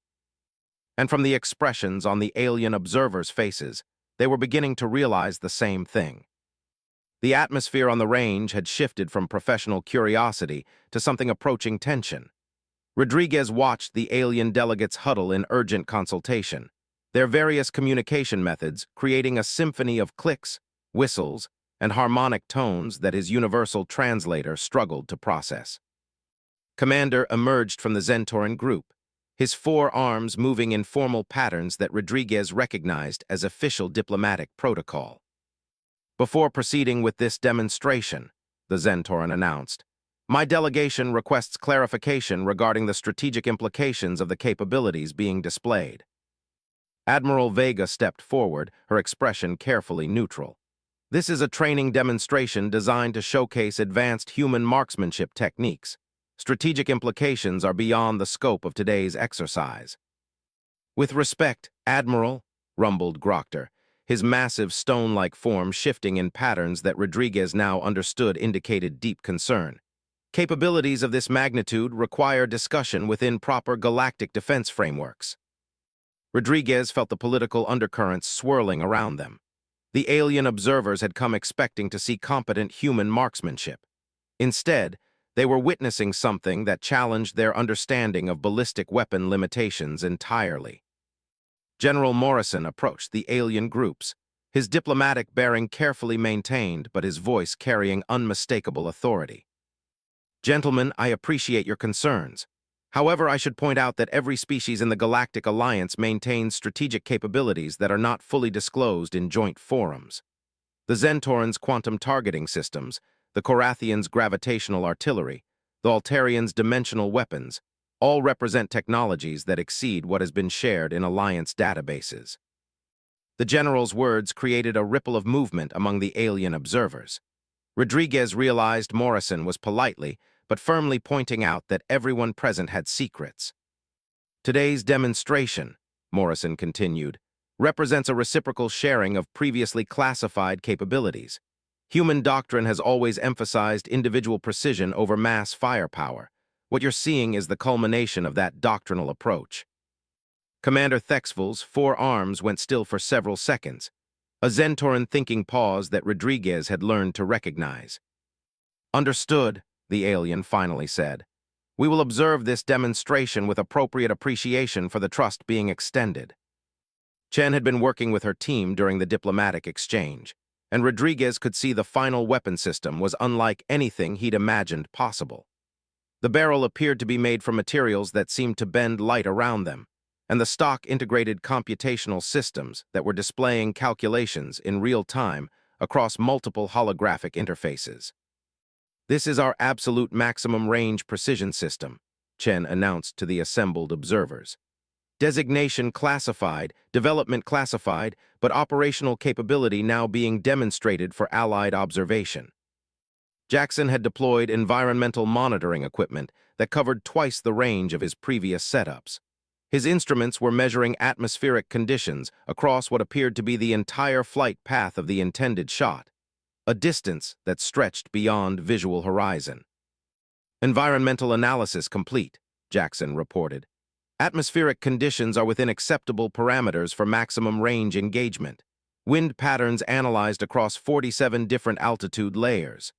And from the expressions on the alien observers' faces, they were beginning to realize the same thing. The atmosphere on the range had shifted from professional curiosity to something approaching tension. Rodriguez watched the alien delegates huddle in urgent consultation, their various communication methods creating a symphony of clicks, whistles, and harmonic tones that his universal translator struggled to process. Commander emerged from the Zentoran group, his four arms moving in formal patterns that Rodriguez recognized as official diplomatic protocol. Before proceeding with this demonstration, the Zentoran announced, my delegation requests clarification regarding the strategic implications of the capabilities being displayed. Admiral Vega stepped forward, her expression carefully neutral. This is a training demonstration designed to showcase advanced human marksmanship techniques. Strategic implications are beyond the scope of today's exercise. With respect, Admiral, rumbled Grochter, his massive stone-like form shifting in patterns that Rodriguez now understood indicated deep concern. Capabilities of this magnitude require discussion within proper galactic defense frameworks. Rodriguez felt the political undercurrents swirling around them. The alien observers had come expecting to see competent human marksmanship. Instead, they were witnessing something that challenged their understanding of ballistic weapon limitations entirely. General Morrison approached the alien groups, his diplomatic bearing carefully maintained but his voice carrying unmistakable authority. Gentlemen, I appreciate your concerns. However, I should point out that every species in the Galactic Alliance maintains strategic capabilities that are not fully disclosed in joint forums. The Zentorans' quantum targeting systems, the Korathians' gravitational artillery, the Altarians' dimensional weapons, all represent technologies that exceed what has been shared in Alliance databases. The general's words created a ripple of movement among the alien observers. Rodriguez realized Morrison was politely, but firmly pointing out that everyone present had secrets. Today's demonstration, Morrison continued, represents a reciprocal sharing of previously classified capabilities. Human doctrine has always emphasized individual precision over mass firepower. What you're seeing is the culmination of that doctrinal approach. Commander Thexvel's four arms went still for several seconds, a Zentoran thinking pause that Rodriguez had learned to recognize. Understood, the alien finally said. We will observe this demonstration with appropriate appreciation for the trust being extended. Chen had been working with her team during the diplomatic exchange, and Rodriguez could see the final weapon system was unlike anything he'd imagined possible. The barrel appeared to be made from materials that seemed to bend light around them, and the stock integrated computational systems that were displaying calculations in real time across multiple holographic interfaces. This is our absolute maximum range precision system, Chen announced to the assembled observers. Designation classified, development classified, but operational capability now being demonstrated for Allied observation. Jackson had deployed environmental monitoring equipment that covered twice the range of his previous setups. His instruments were measuring atmospheric conditions across what appeared to be the entire flight path of the intended shot, a distance that stretched beyond visual horizon. Environmental analysis complete, Jackson reported. Atmospheric conditions are within acceptable parameters for maximum range engagement. Wind patterns analyzed across 47 different altitude layers.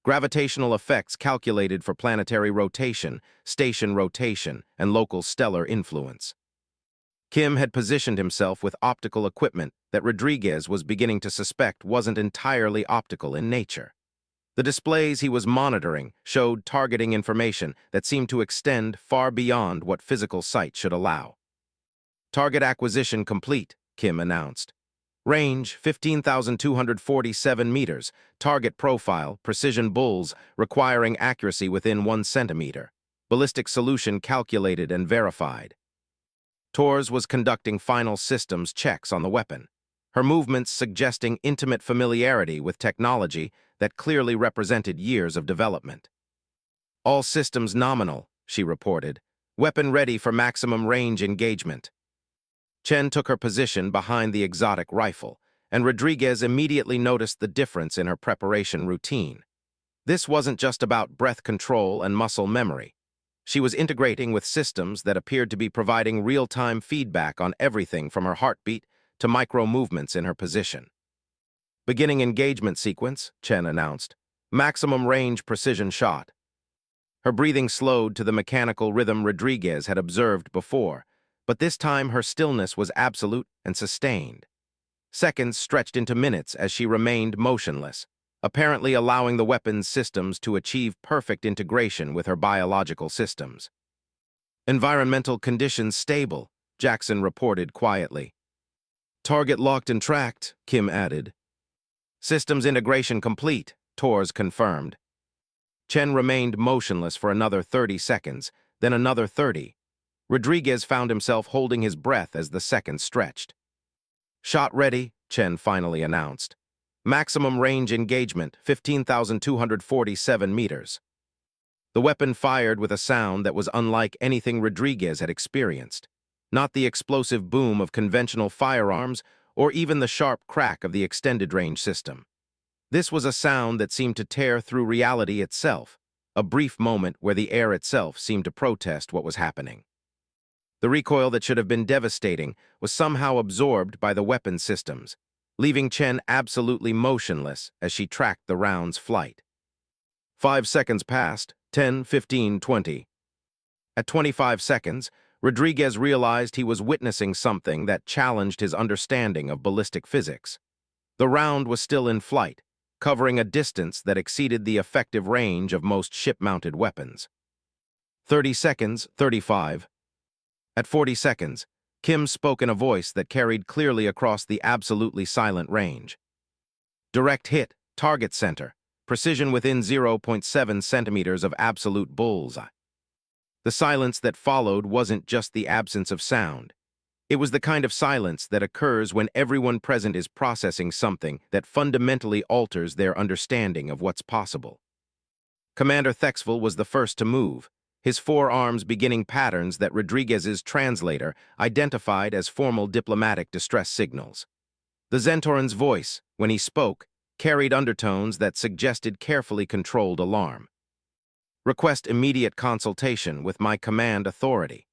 Gravitational effects calculated for planetary rotation, station rotation, and local stellar influence. Kim had positioned himself with optical equipment that Rodriguez was beginning to suspect wasn't entirely optical in nature. The displays he was monitoring showed targeting information that seemed to extend far beyond what physical sight should allow. Target acquisition complete, Kim announced. Range, 15,247 meters. Target profile, precision bulls, requiring accuracy within 1 centimeter. Ballistic solution calculated and verified. Torres was conducting final systems checks on the weapon, her movements suggesting intimate familiarity with technology that clearly represented years of development. All systems nominal, she reported. Weapon ready for maximum range engagement. Chen took her position behind the exotic rifle, and Rodriguez immediately noticed the difference in her preparation routine. This wasn't just about breath control and muscle memory. She was integrating with systems that appeared to be providing real-time feedback on everything from her heartbeat to micro-movements in her position. Beginning engagement sequence, Chen announced. Maximum range precision shot. Her breathing slowed to the mechanical rhythm Rodriguez had observed before, but this time her stillness was absolute and sustained. Seconds stretched into minutes as she remained motionless, apparently allowing the weapon's systems to achieve perfect integration with her biological systems. Environmental conditions stable, Jackson reported quietly. Target locked and tracked, Kim added. Systems integration complete, Torres confirmed. Chen remained motionless for another 30 seconds, then another 30. Rodriguez found himself holding his breath as the seconds stretched. Shot ready, Chen finally announced. Maximum range engagement, 15,247 meters. The weapon fired with a sound that was unlike anything Rodriguez had experienced. Not the explosive boom of conventional firearms or even the sharp crack of the extended-range system. This was a sound that seemed to tear through reality itself, a brief moment where the air itself seemed to protest what was happening. The recoil that should have been devastating was somehow absorbed by the weapon systems, leaving Chen absolutely motionless as she tracked the round's flight. 5 seconds passed, 10, 15, 20. At 25 seconds, Rodriguez realized he was witnessing something that challenged his understanding of ballistic physics. The round was still in flight, covering a distance that exceeded the effective range of most ship-mounted weapons. 30 seconds, 35. At 40 seconds, Kim spoke in a voice that carried clearly across the absolutely silent range. Direct hit, target center, precision within 0.7 centimeters of absolute bullseye. The silence that followed wasn't just the absence of sound. It was the kind of silence that occurs when everyone present is processing something that fundamentally alters their understanding of what's possible. Commander Thexville was the first to move, his forearms beginning patterns that Rodriguez's translator identified as formal diplomatic distress signals. The Zentoran's voice, when he spoke, carried undertones that suggested carefully controlled alarm. Request immediate consultation with my command authority.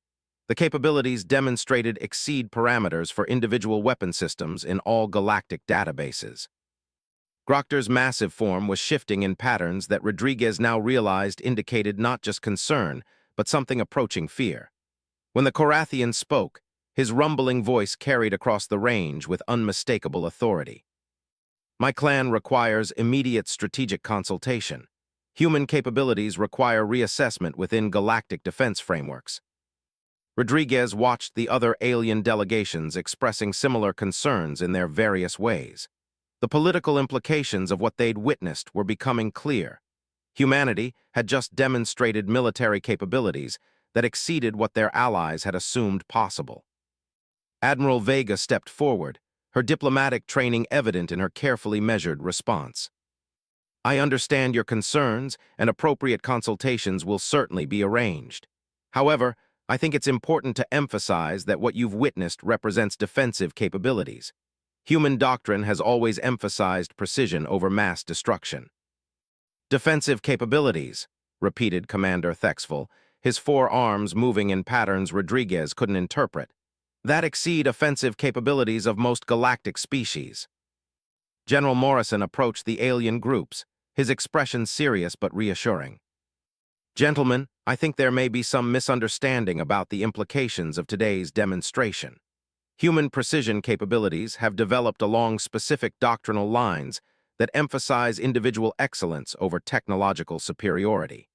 The capabilities demonstrated exceed parameters for individual weapon systems in all galactic databases. Grokter's massive form was shifting in patterns that Rodriguez now realized indicated not just concern, but something approaching fear. When the Korathian spoke, his rumbling voice carried across the range with unmistakable authority. My clan requires immediate strategic consultation. Human capabilities require reassessment within galactic defense frameworks. Rodriguez watched the other alien delegations expressing similar concerns in their various ways. The political implications of what they'd witnessed were becoming clear. Humanity had just demonstrated military capabilities that exceeded what their allies had assumed possible. Admiral Vega stepped forward, her diplomatic training evident in her carefully measured response. I understand your concerns, and appropriate consultations will certainly be arranged. However, I think it's important to emphasize that what you've witnessed represents defensive capabilities. Human doctrine has always emphasized precision over mass destruction. Defensive capabilities, repeated Commander Thexville, his forearms moving in patterns Rodriguez couldn't interpret, that exceed offensive capabilities of most galactic species. General Morrison approached the alien groups, his expression serious but reassuring. Gentlemen, I think there may be some misunderstanding about the implications of today's demonstration. Human precision capabilities have developed along specific doctrinal lines that emphasize individual excellence over technological superiority.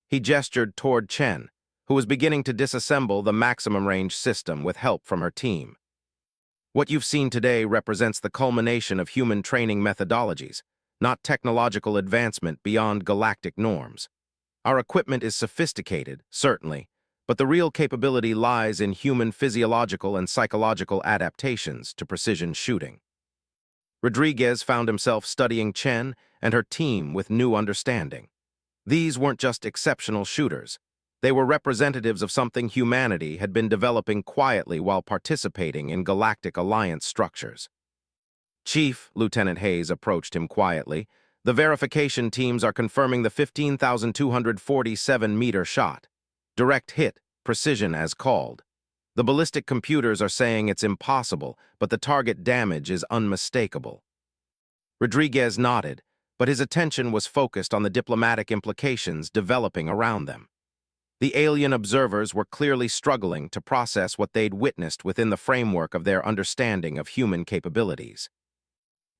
He gestured toward Chen, who was beginning to disassemble the maximum range system with help from her team. What you've seen today represents the culmination of human training methodologies, not technological advancement beyond galactic norms. Our equipment is sophisticated, certainly, but the real capability lies in human physiological and psychological adaptations to precision shooting. Rodriguez found himself studying Chen and her team with new understanding. These weren't just exceptional shooters. They were representatives of something humanity had been developing quietly while participating in Galactic Alliance structures. Chief, Lieutenant Hayes approached him quietly. The verification teams are confirming the 15,247-meter shot. Direct hit, precision as called. The ballistic computers are saying it's impossible, but the target damage is unmistakable. Rodriguez nodded, but his attention was focused on the diplomatic implications developing around them. The alien observers were clearly struggling to process what they'd witnessed within the framework of their understanding of human capabilities.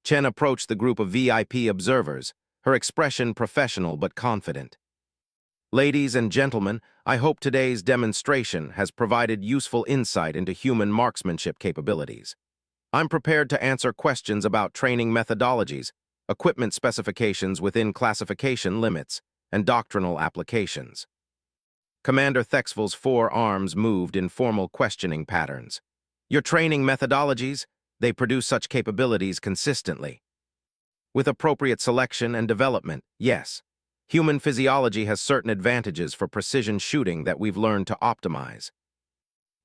Chen approached the group of VIP observers, her expression professional but confident. Ladies and gentlemen, I hope today's demonstration has provided useful insight into human marksmanship capabilities. I'm prepared to answer questions about training methodologies, equipment specifications within classification limits, and doctrinal applications. Commander Thexville's 4 arms moved in formal questioning patterns. Your training methodologies, they produce such capabilities consistently. With appropriate selection and development, yes. Human physiology has certain advantages for precision shooting that we've learned to optimize.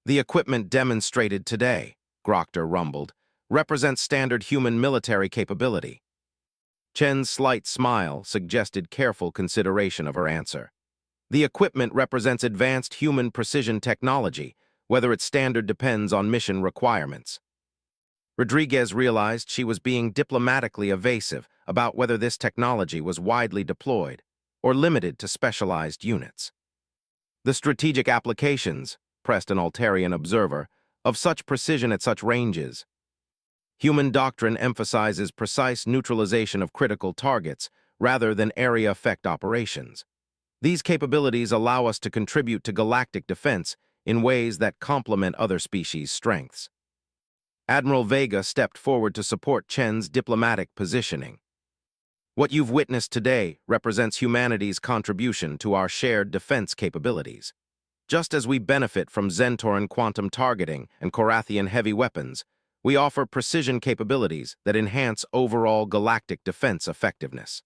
The equipment demonstrated today, Grochter rumbled, represents standard human military capability. Chen's slight smile suggested careful consideration of her answer. The equipment represents advanced human precision technology, whether its standard depends on mission requirements. Rodriguez realized she was being diplomatically evasive about whether this technology was widely deployed or limited to specialized units. The strategic applications, pressed an Altarian observer, of such precision at such ranges. Human doctrine emphasizes precise neutralization of critical targets rather than area effect operations. These capabilities allow us to contribute to galactic defense in ways that complement other species' strengths. Admiral Vega stepped forward to support Chen's diplomatic positioning. What you've witnessed today represents humanity's contribution to our shared defense capabilities. Just as we benefit from Zentoran quantum targeting and Korathian heavy weapons, we offer precision capabilities that enhance overall galactic defense effectiveness.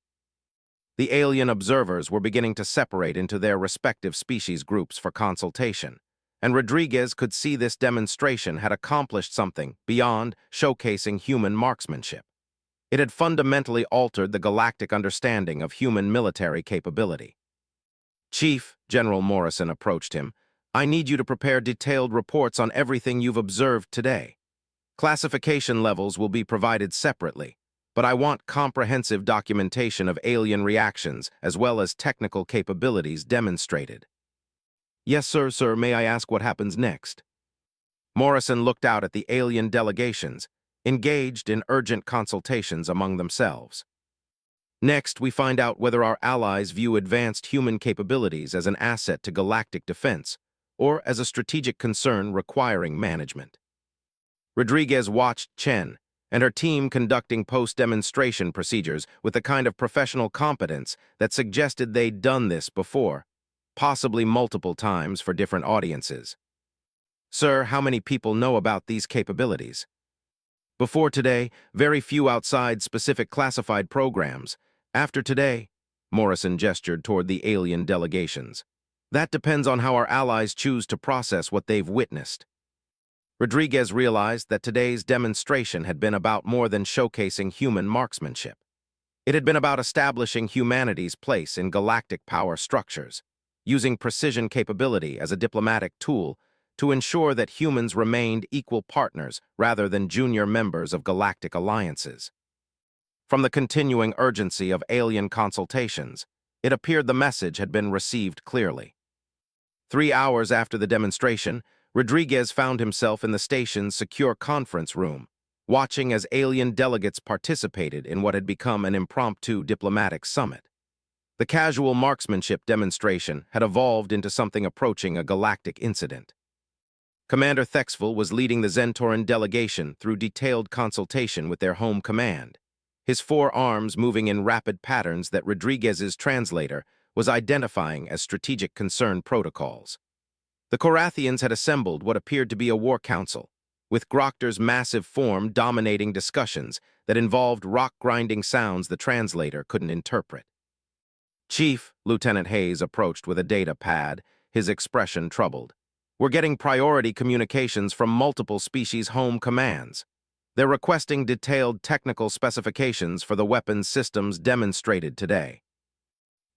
The alien observers were beginning to separate into their respective species groups for consultation, and Rodriguez could see this demonstration had accomplished something beyond showcasing human marksmanship. It had fundamentally altered the galactic understanding of human military capability. Chief, General Morrison approached him, I need you to prepare detailed reports on everything you've observed today. Classification levels will be provided separately, but I want comprehensive documentation of alien reactions as well as technical capabilities demonstrated. Yes, sir, may I ask what happens next? Morrison looked out at the alien delegations, engaged in urgent consultations among themselves. Next, we find out whether our allies view advanced human capabilities as an asset to galactic defense or as a strategic concern requiring management. Rodriguez watched Chen and her team conducting post-demonstration procedures with the kind of professional competence that suggested they'd done this before, possibly multiple times for different audiences. Sir, how many people know about these capabilities? Before today, very few outside specific classified programs. After today, Morrison gestured toward the alien delegations. That depends on how our allies choose to process what they've witnessed. Rodriguez realized that today's demonstration had been about more than showcasing human marksmanship. It had been about establishing humanity's place in galactic power structures, using precision capability as a diplomatic tool to ensure that humans remained equal partners rather than junior members of galactic alliances. From the continuing urgency of alien consultations, it appeared the message had been received clearly. 3 hours after the demonstration, Rodriguez found himself in the station's secure conference room, watching as alien delegates participated in what had become an impromptu diplomatic summit. The casual marksmanship demonstration had evolved into something approaching a galactic incident. Commander Thexville was leading the Zentoran delegation through detailed consultation with their home command, his 4 arms moving in rapid patterns that Rodriguez's translator was identifying as strategic concern protocols. The Korathians had assembled what appeared to be a war council, with Grochter's massive form dominating discussions that involved rock-grinding sounds the translator couldn't interpret. Chief, Lieutenant Hayes approached with a data pad, his expression troubled. We're getting priority communications from multiple species home commands. They're requesting detailed technical specifications for the weapons systems demonstrated today.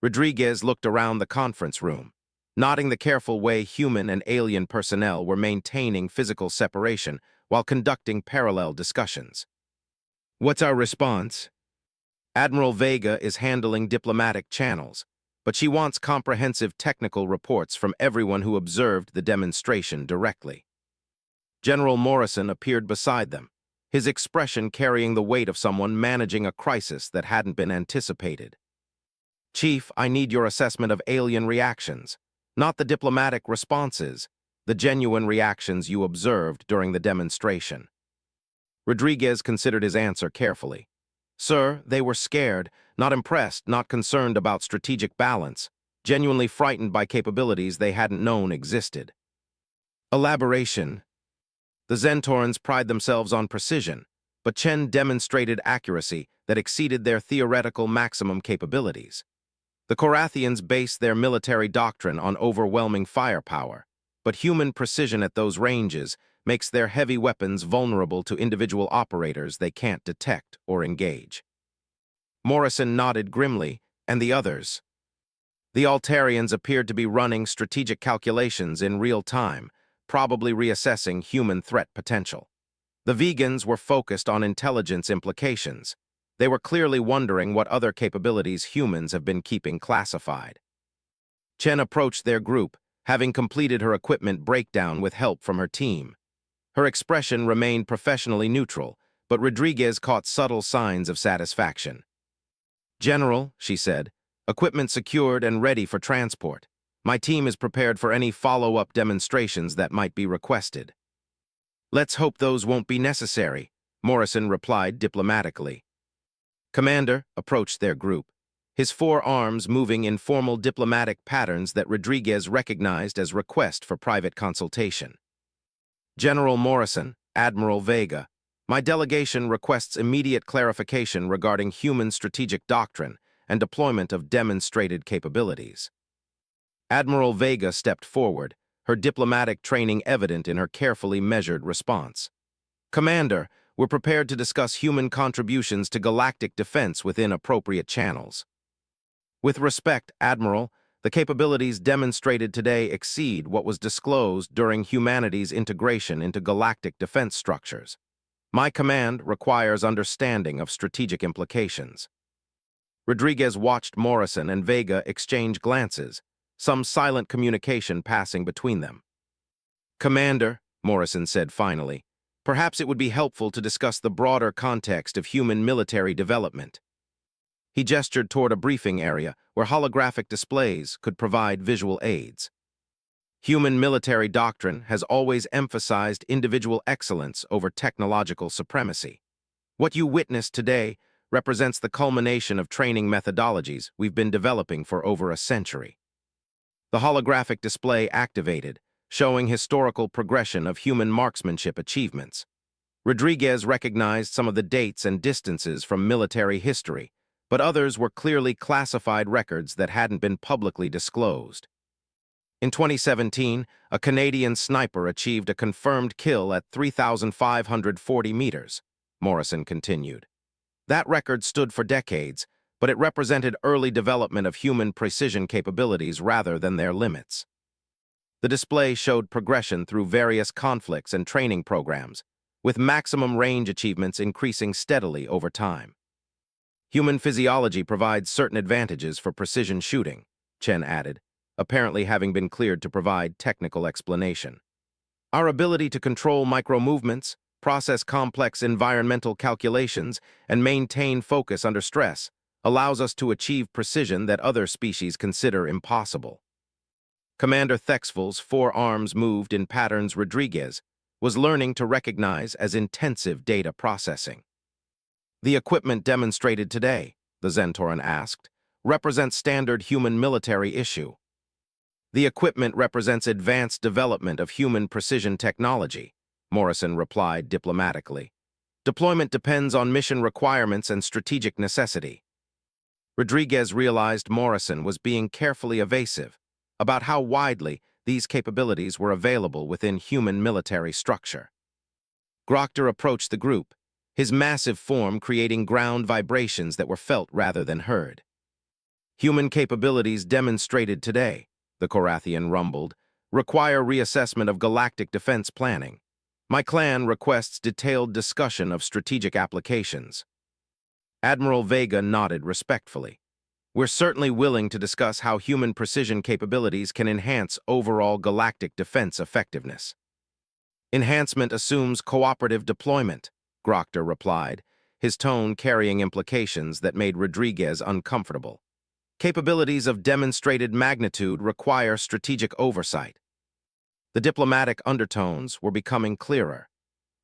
Rodriguez looked around the conference room, noting the careful way human and alien personnel were maintaining physical separation while conducting parallel discussions. What's our response? Admiral Vega is handling diplomatic channels, but she wants comprehensive technical reports from everyone who observed the demonstration directly. General Morrison appeared beside them, his expression carrying the weight of someone managing a crisis that hadn't been anticipated. Chief, I need your assessment of alien reactions, not the diplomatic responses, the genuine reactions you observed during the demonstration. Rodriguez considered his answer carefully. Sir, they were scared, not impressed, not concerned about strategic balance, genuinely frightened by capabilities they hadn't known existed. Elaboration. The Zentorans pride themselves on precision, but Chen demonstrated accuracy that exceeded their theoretical maximum capabilities. The Korathians base their military doctrine on overwhelming firepower, but human precision at those ranges makes their heavy weapons vulnerable to individual operators they can't detect or engage. Morrison nodded grimly, and the others. The Altarians appeared to be running strategic calculations in real time, probably reassessing human threat potential. The vegans were focused on intelligence implications. They were clearly wondering what other capabilities humans have been keeping classified. Chen approached their group, having completed her equipment breakdown with help from her team. Her expression remained professionally neutral, but Rodriguez caught subtle signs of satisfaction. General, she said, equipment secured and ready for transport. My team is prepared for any follow-up demonstrations that might be requested. Let's hope those won't be necessary, Morrison replied diplomatically. Commander approached their group, his four arms moving in formal diplomatic patterns that Rodriguez recognized as request for private consultation. General Morrison, Admiral Vega, my delegation requests immediate clarification regarding human strategic doctrine and deployment of demonstrated capabilities. Admiral Vega stepped forward, her diplomatic training evident in her carefully measured response. Commander, we're prepared to discuss human contributions to galactic defense within appropriate channels. With respect, Admiral, the capabilities demonstrated today exceed what was disclosed during humanity's integration into galactic defense structures. My command requires understanding of strategic implications. Rodriguez watched Morrison and Vega exchange glances, some silent communication passing between them. Commander, Morrison said finally, perhaps it would be helpful to discuss the broader context of human military development. He gestured toward a briefing area where holographic displays could provide visual aids. Human military doctrine has always emphasized individual excellence over technological supremacy. What you witnessed today represents the culmination of training methodologies we've been developing for over a century. The holographic display activated, showing historical progression of human marksmanship achievements. Rodriguez recognized some of the dates and distances from military history, but others were clearly classified records that hadn't been publicly disclosed. In 2017, a Canadian sniper achieved a confirmed kill at 3,540 meters, Morrison continued. That record stood for decades, but it represented early development of human precision capabilities rather than their limits. The display showed progression through various conflicts and training programs, with maximum range achievements increasing steadily over time. Human physiology provides certain advantages for precision shooting, Chen added, apparently having been cleared to provide technical explanation. Our ability to control micro-movements, process complex environmental calculations, and maintain focus under stress allows us to achieve precision that other species consider impossible. Commander Thexvel's four arms moved in patterns Rodriguez was learning to recognize as intensive data processing. The equipment demonstrated today, the Zentoran asked, represents standard human military issue. The equipment represents advanced development of human precision technology, Morrison replied diplomatically. Deployment depends on mission requirements and strategic necessity. Rodriguez realized Morrison was being carefully evasive, about how widely these capabilities were available within human military structure. Grokter approached the group, his massive form creating ground vibrations that were felt rather than heard. Human capabilities demonstrated today, the Korathian rumbled, require reassessment of galactic defense planning. My clan requests detailed discussion of strategic applications. Admiral Vega nodded respectfully. We're certainly willing to discuss how human precision capabilities can enhance overall galactic defense effectiveness. Enhancement assumes cooperative deployment, Grokter replied, his tone carrying implications that made Rodriguez uncomfortable. Capabilities of demonstrated magnitude require strategic oversight. The diplomatic undertones were becoming clearer.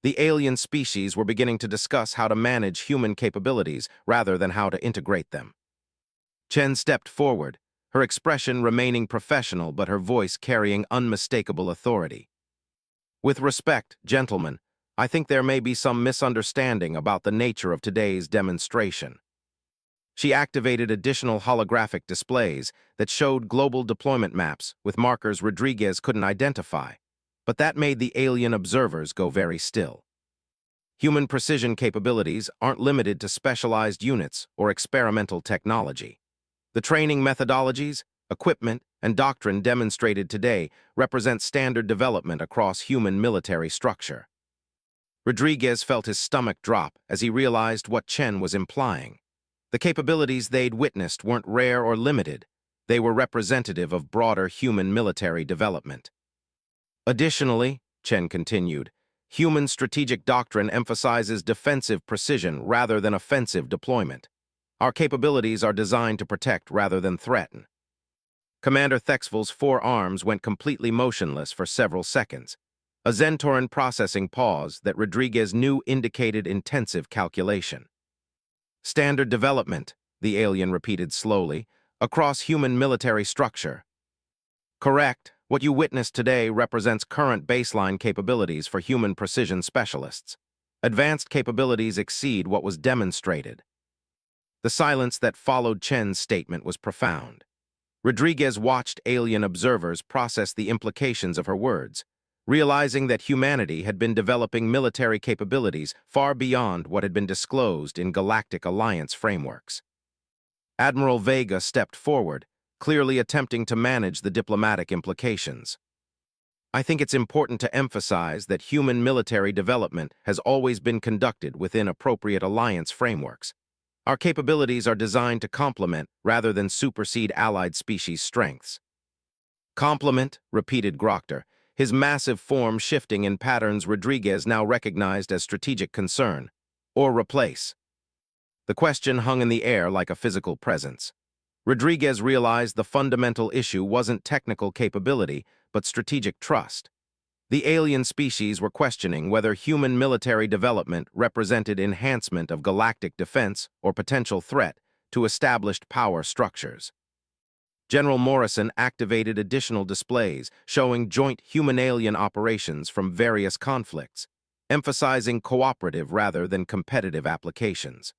The alien species were beginning to discuss how to manage human capabilities rather than how to integrate them. Chen stepped forward, her expression remaining professional but her voice carrying unmistakable authority. With respect, gentlemen, I think there may be some misunderstanding about the nature of today's demonstration. She activated additional holographic displays that showed global deployment maps with markers Rodriguez couldn't identify, but that made the alien observers go very still. Human precision capabilities aren't limited to specialized units or experimental technology. The training methodologies, equipment, and doctrine demonstrated today represent standard development across human military structure. Rodriguez felt his stomach drop as he realized what Chen was implying. The capabilities they'd witnessed weren't rare or limited. They were representative of broader human military development. Additionally, Chen continued, human strategic doctrine emphasizes defensive precision rather than offensive deployment. Our capabilities are designed to protect rather than threaten. Commander Thexvel's four arms went completely motionless for several seconds, a Zentoran processing pause that Rodriguez knew indicated intensive calculation. Standard development, the alien repeated slowly, across human military structure. Correct, what you witnessed today represents current baseline capabilities for human precision specialists. Advanced capabilities exceed what was demonstrated. The silence that followed Chen's statement was profound. Rodriguez watched alien observers process the implications of her words, realizing that humanity had been developing military capabilities far beyond what had been disclosed in Galactic Alliance frameworks. Admiral Vega stepped forward, clearly attempting to manage the diplomatic implications. I think it's important to emphasize that human military development has always been conducted within appropriate alliance frameworks. Our capabilities are designed to complement rather than supersede allied species' strengths. Complement, repeated Grokter, his massive form shifting in patterns Rodriguez now recognized as strategic concern, or replace. The question hung in the air like a physical presence. Rodriguez realized the fundamental issue wasn't technical capability, but strategic trust. The alien species were questioning whether human military development represented enhancement of galactic defense or potential threat to established power structures. General Morrison activated additional displays showing joint human-alien operations from various conflicts, emphasizing cooperative rather than competitive applications.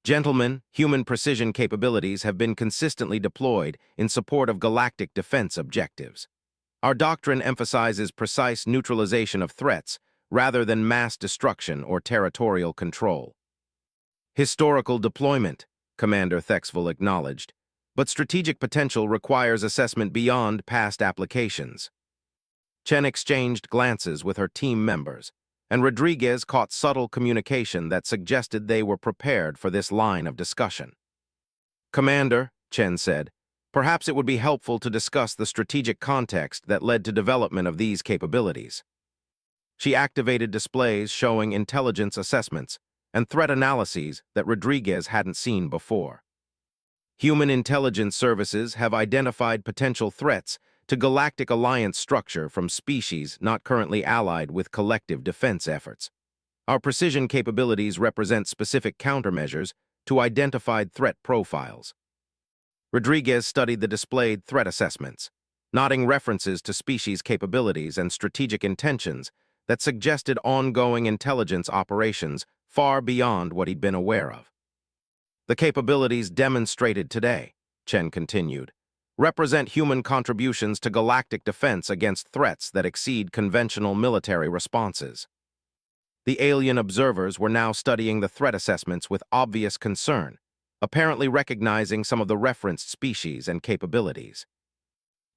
Gentlemen, human precision capabilities have been consistently deployed in support of galactic defense objectives. Our doctrine emphasizes precise neutralization of threats rather than mass destruction or territorial control. Historical deployment, Commander Thexvel acknowledged, but strategic potential requires assessment beyond past applications. Chen exchanged glances with her team members, and Rodriguez caught subtle communication that suggested they were prepared for this line of discussion. Commander, Chen said, perhaps it would be helpful to discuss the strategic context that led to development of these capabilities. She activated displays showing intelligence assessments and threat analyses that Rodriguez hadn't seen before. Human intelligence services have identified potential threats to Galactic Alliance structure from species not currently allied with collective defense efforts. Our precision capabilities represent specific countermeasures to identified threat profiles. Rodriguez studied the displayed threat assessments, nodding references to species capabilities and strategic intentions that suggested ongoing intelligence operations far beyond what he'd been aware of. The capabilities demonstrated today, Chen continued, represent human contributions to galactic defense against threats that exceed conventional military responses. The alien observers were now studying the threat assessments with obvious concern, apparently recognizing some of the referenced species and capabilities.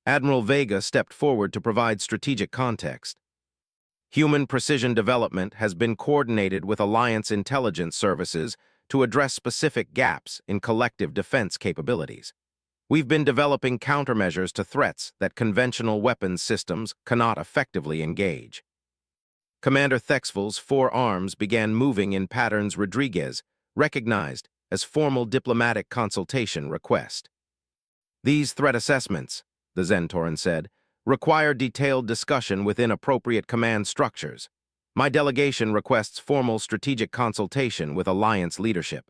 Admiral Vega stepped forward to provide strategic context. Human precision development has been coordinated with Alliance intelligence services to address specific gaps in collective defense capabilities. We've been developing countermeasures to threats that conventional weapons systems cannot effectively engage. Commander Thexvel's 4 arms began moving in patterns Rodriguez recognized as formal diplomatic consultation request. These threat assessments, the Zentoran said, require detailed discussion within appropriate command structures. My delegation requests formal strategic consultation with Alliance leadership.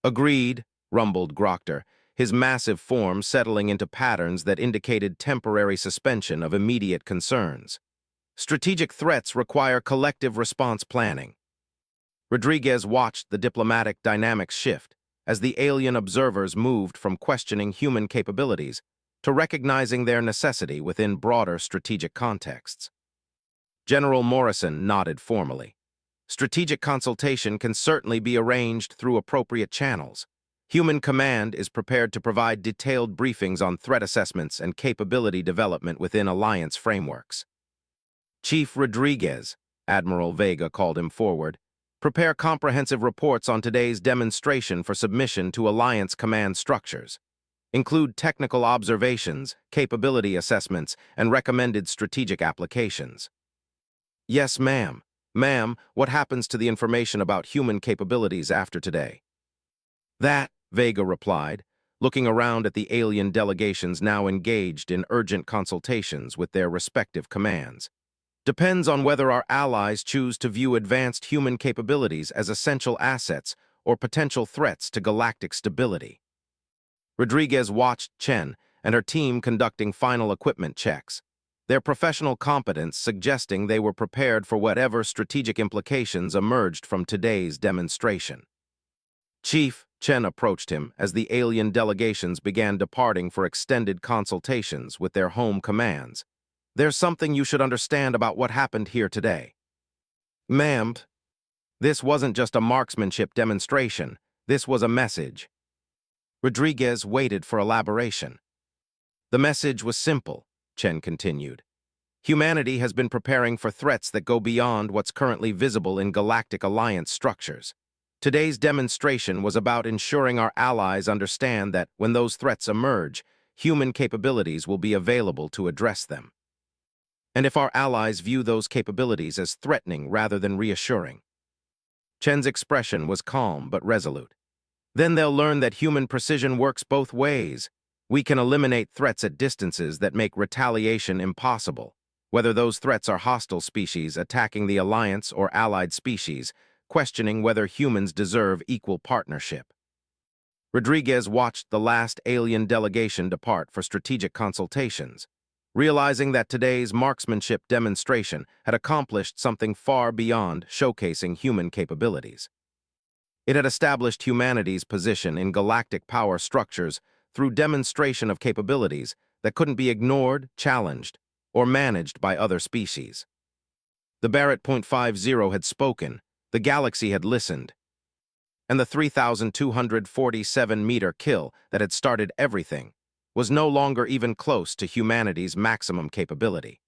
Agreed, rumbled Grochter, his massive form settling into patterns that indicated temporary suspension of immediate concerns. Strategic threats require collective response planning. Rodriguez watched the diplomatic dynamics shift as the alien observers moved from questioning human capabilities to recognizing their necessity within broader strategic contexts. General Morrison nodded formally. Strategic consultation can certainly be arranged through appropriate channels. Human Command is prepared to provide detailed briefings on threat assessments and capability development within Alliance frameworks. Chief Rodriguez, Admiral Vega called him forward, prepare comprehensive reports on today's demonstration for submission to Alliance command structures. Include technical observations, capability assessments, and recommended strategic applications. Yes, ma'am. Ma'am, what happens to the information about human capabilities after today? That, Vega replied, looking around at the alien delegations now engaged in urgent consultations with their respective commands, depends on whether our allies choose to view advanced human capabilities as essential assets or potential threats to galactic stability. Rodriguez watched Chen and her team conducting final equipment checks, their professional competence suggesting they were prepared for whatever strategic implications emerged from today's demonstration. Chief, Chen approached him as the alien delegations began departing for extended consultations with their home commands. There's something you should understand about what happened here today. Ma'am, this wasn't just a marksmanship demonstration. This was a message. Rodriguez waited for elaboration. The message was simple, Chen continued. Humanity has been preparing for threats that go beyond what's currently visible in galactic alliance structures. Today's demonstration was about ensuring our allies understand that when those threats emerge, human capabilities will be available to address them. And if our allies view those capabilities as threatening rather than reassuring. Chen's expression was calm but resolute. Then they'll learn that human precision works both ways. We can eliminate threats at distances that make retaliation impossible, whether those threats are hostile species attacking the Alliance or allied species, questioning whether humans deserve equal partnership. Rodriguez watched the last alien delegation depart for strategic consultations, realizing that today's marksmanship demonstration had accomplished something far beyond showcasing human capabilities. It had established humanity's position in galactic power structures through demonstration of capabilities that couldn't be ignored, challenged, or managed by other species. The Barrett .50 had spoken, the galaxy had listened, and the 3,247-meter kill that had started everything was no longer even close to humanity's maximum capability.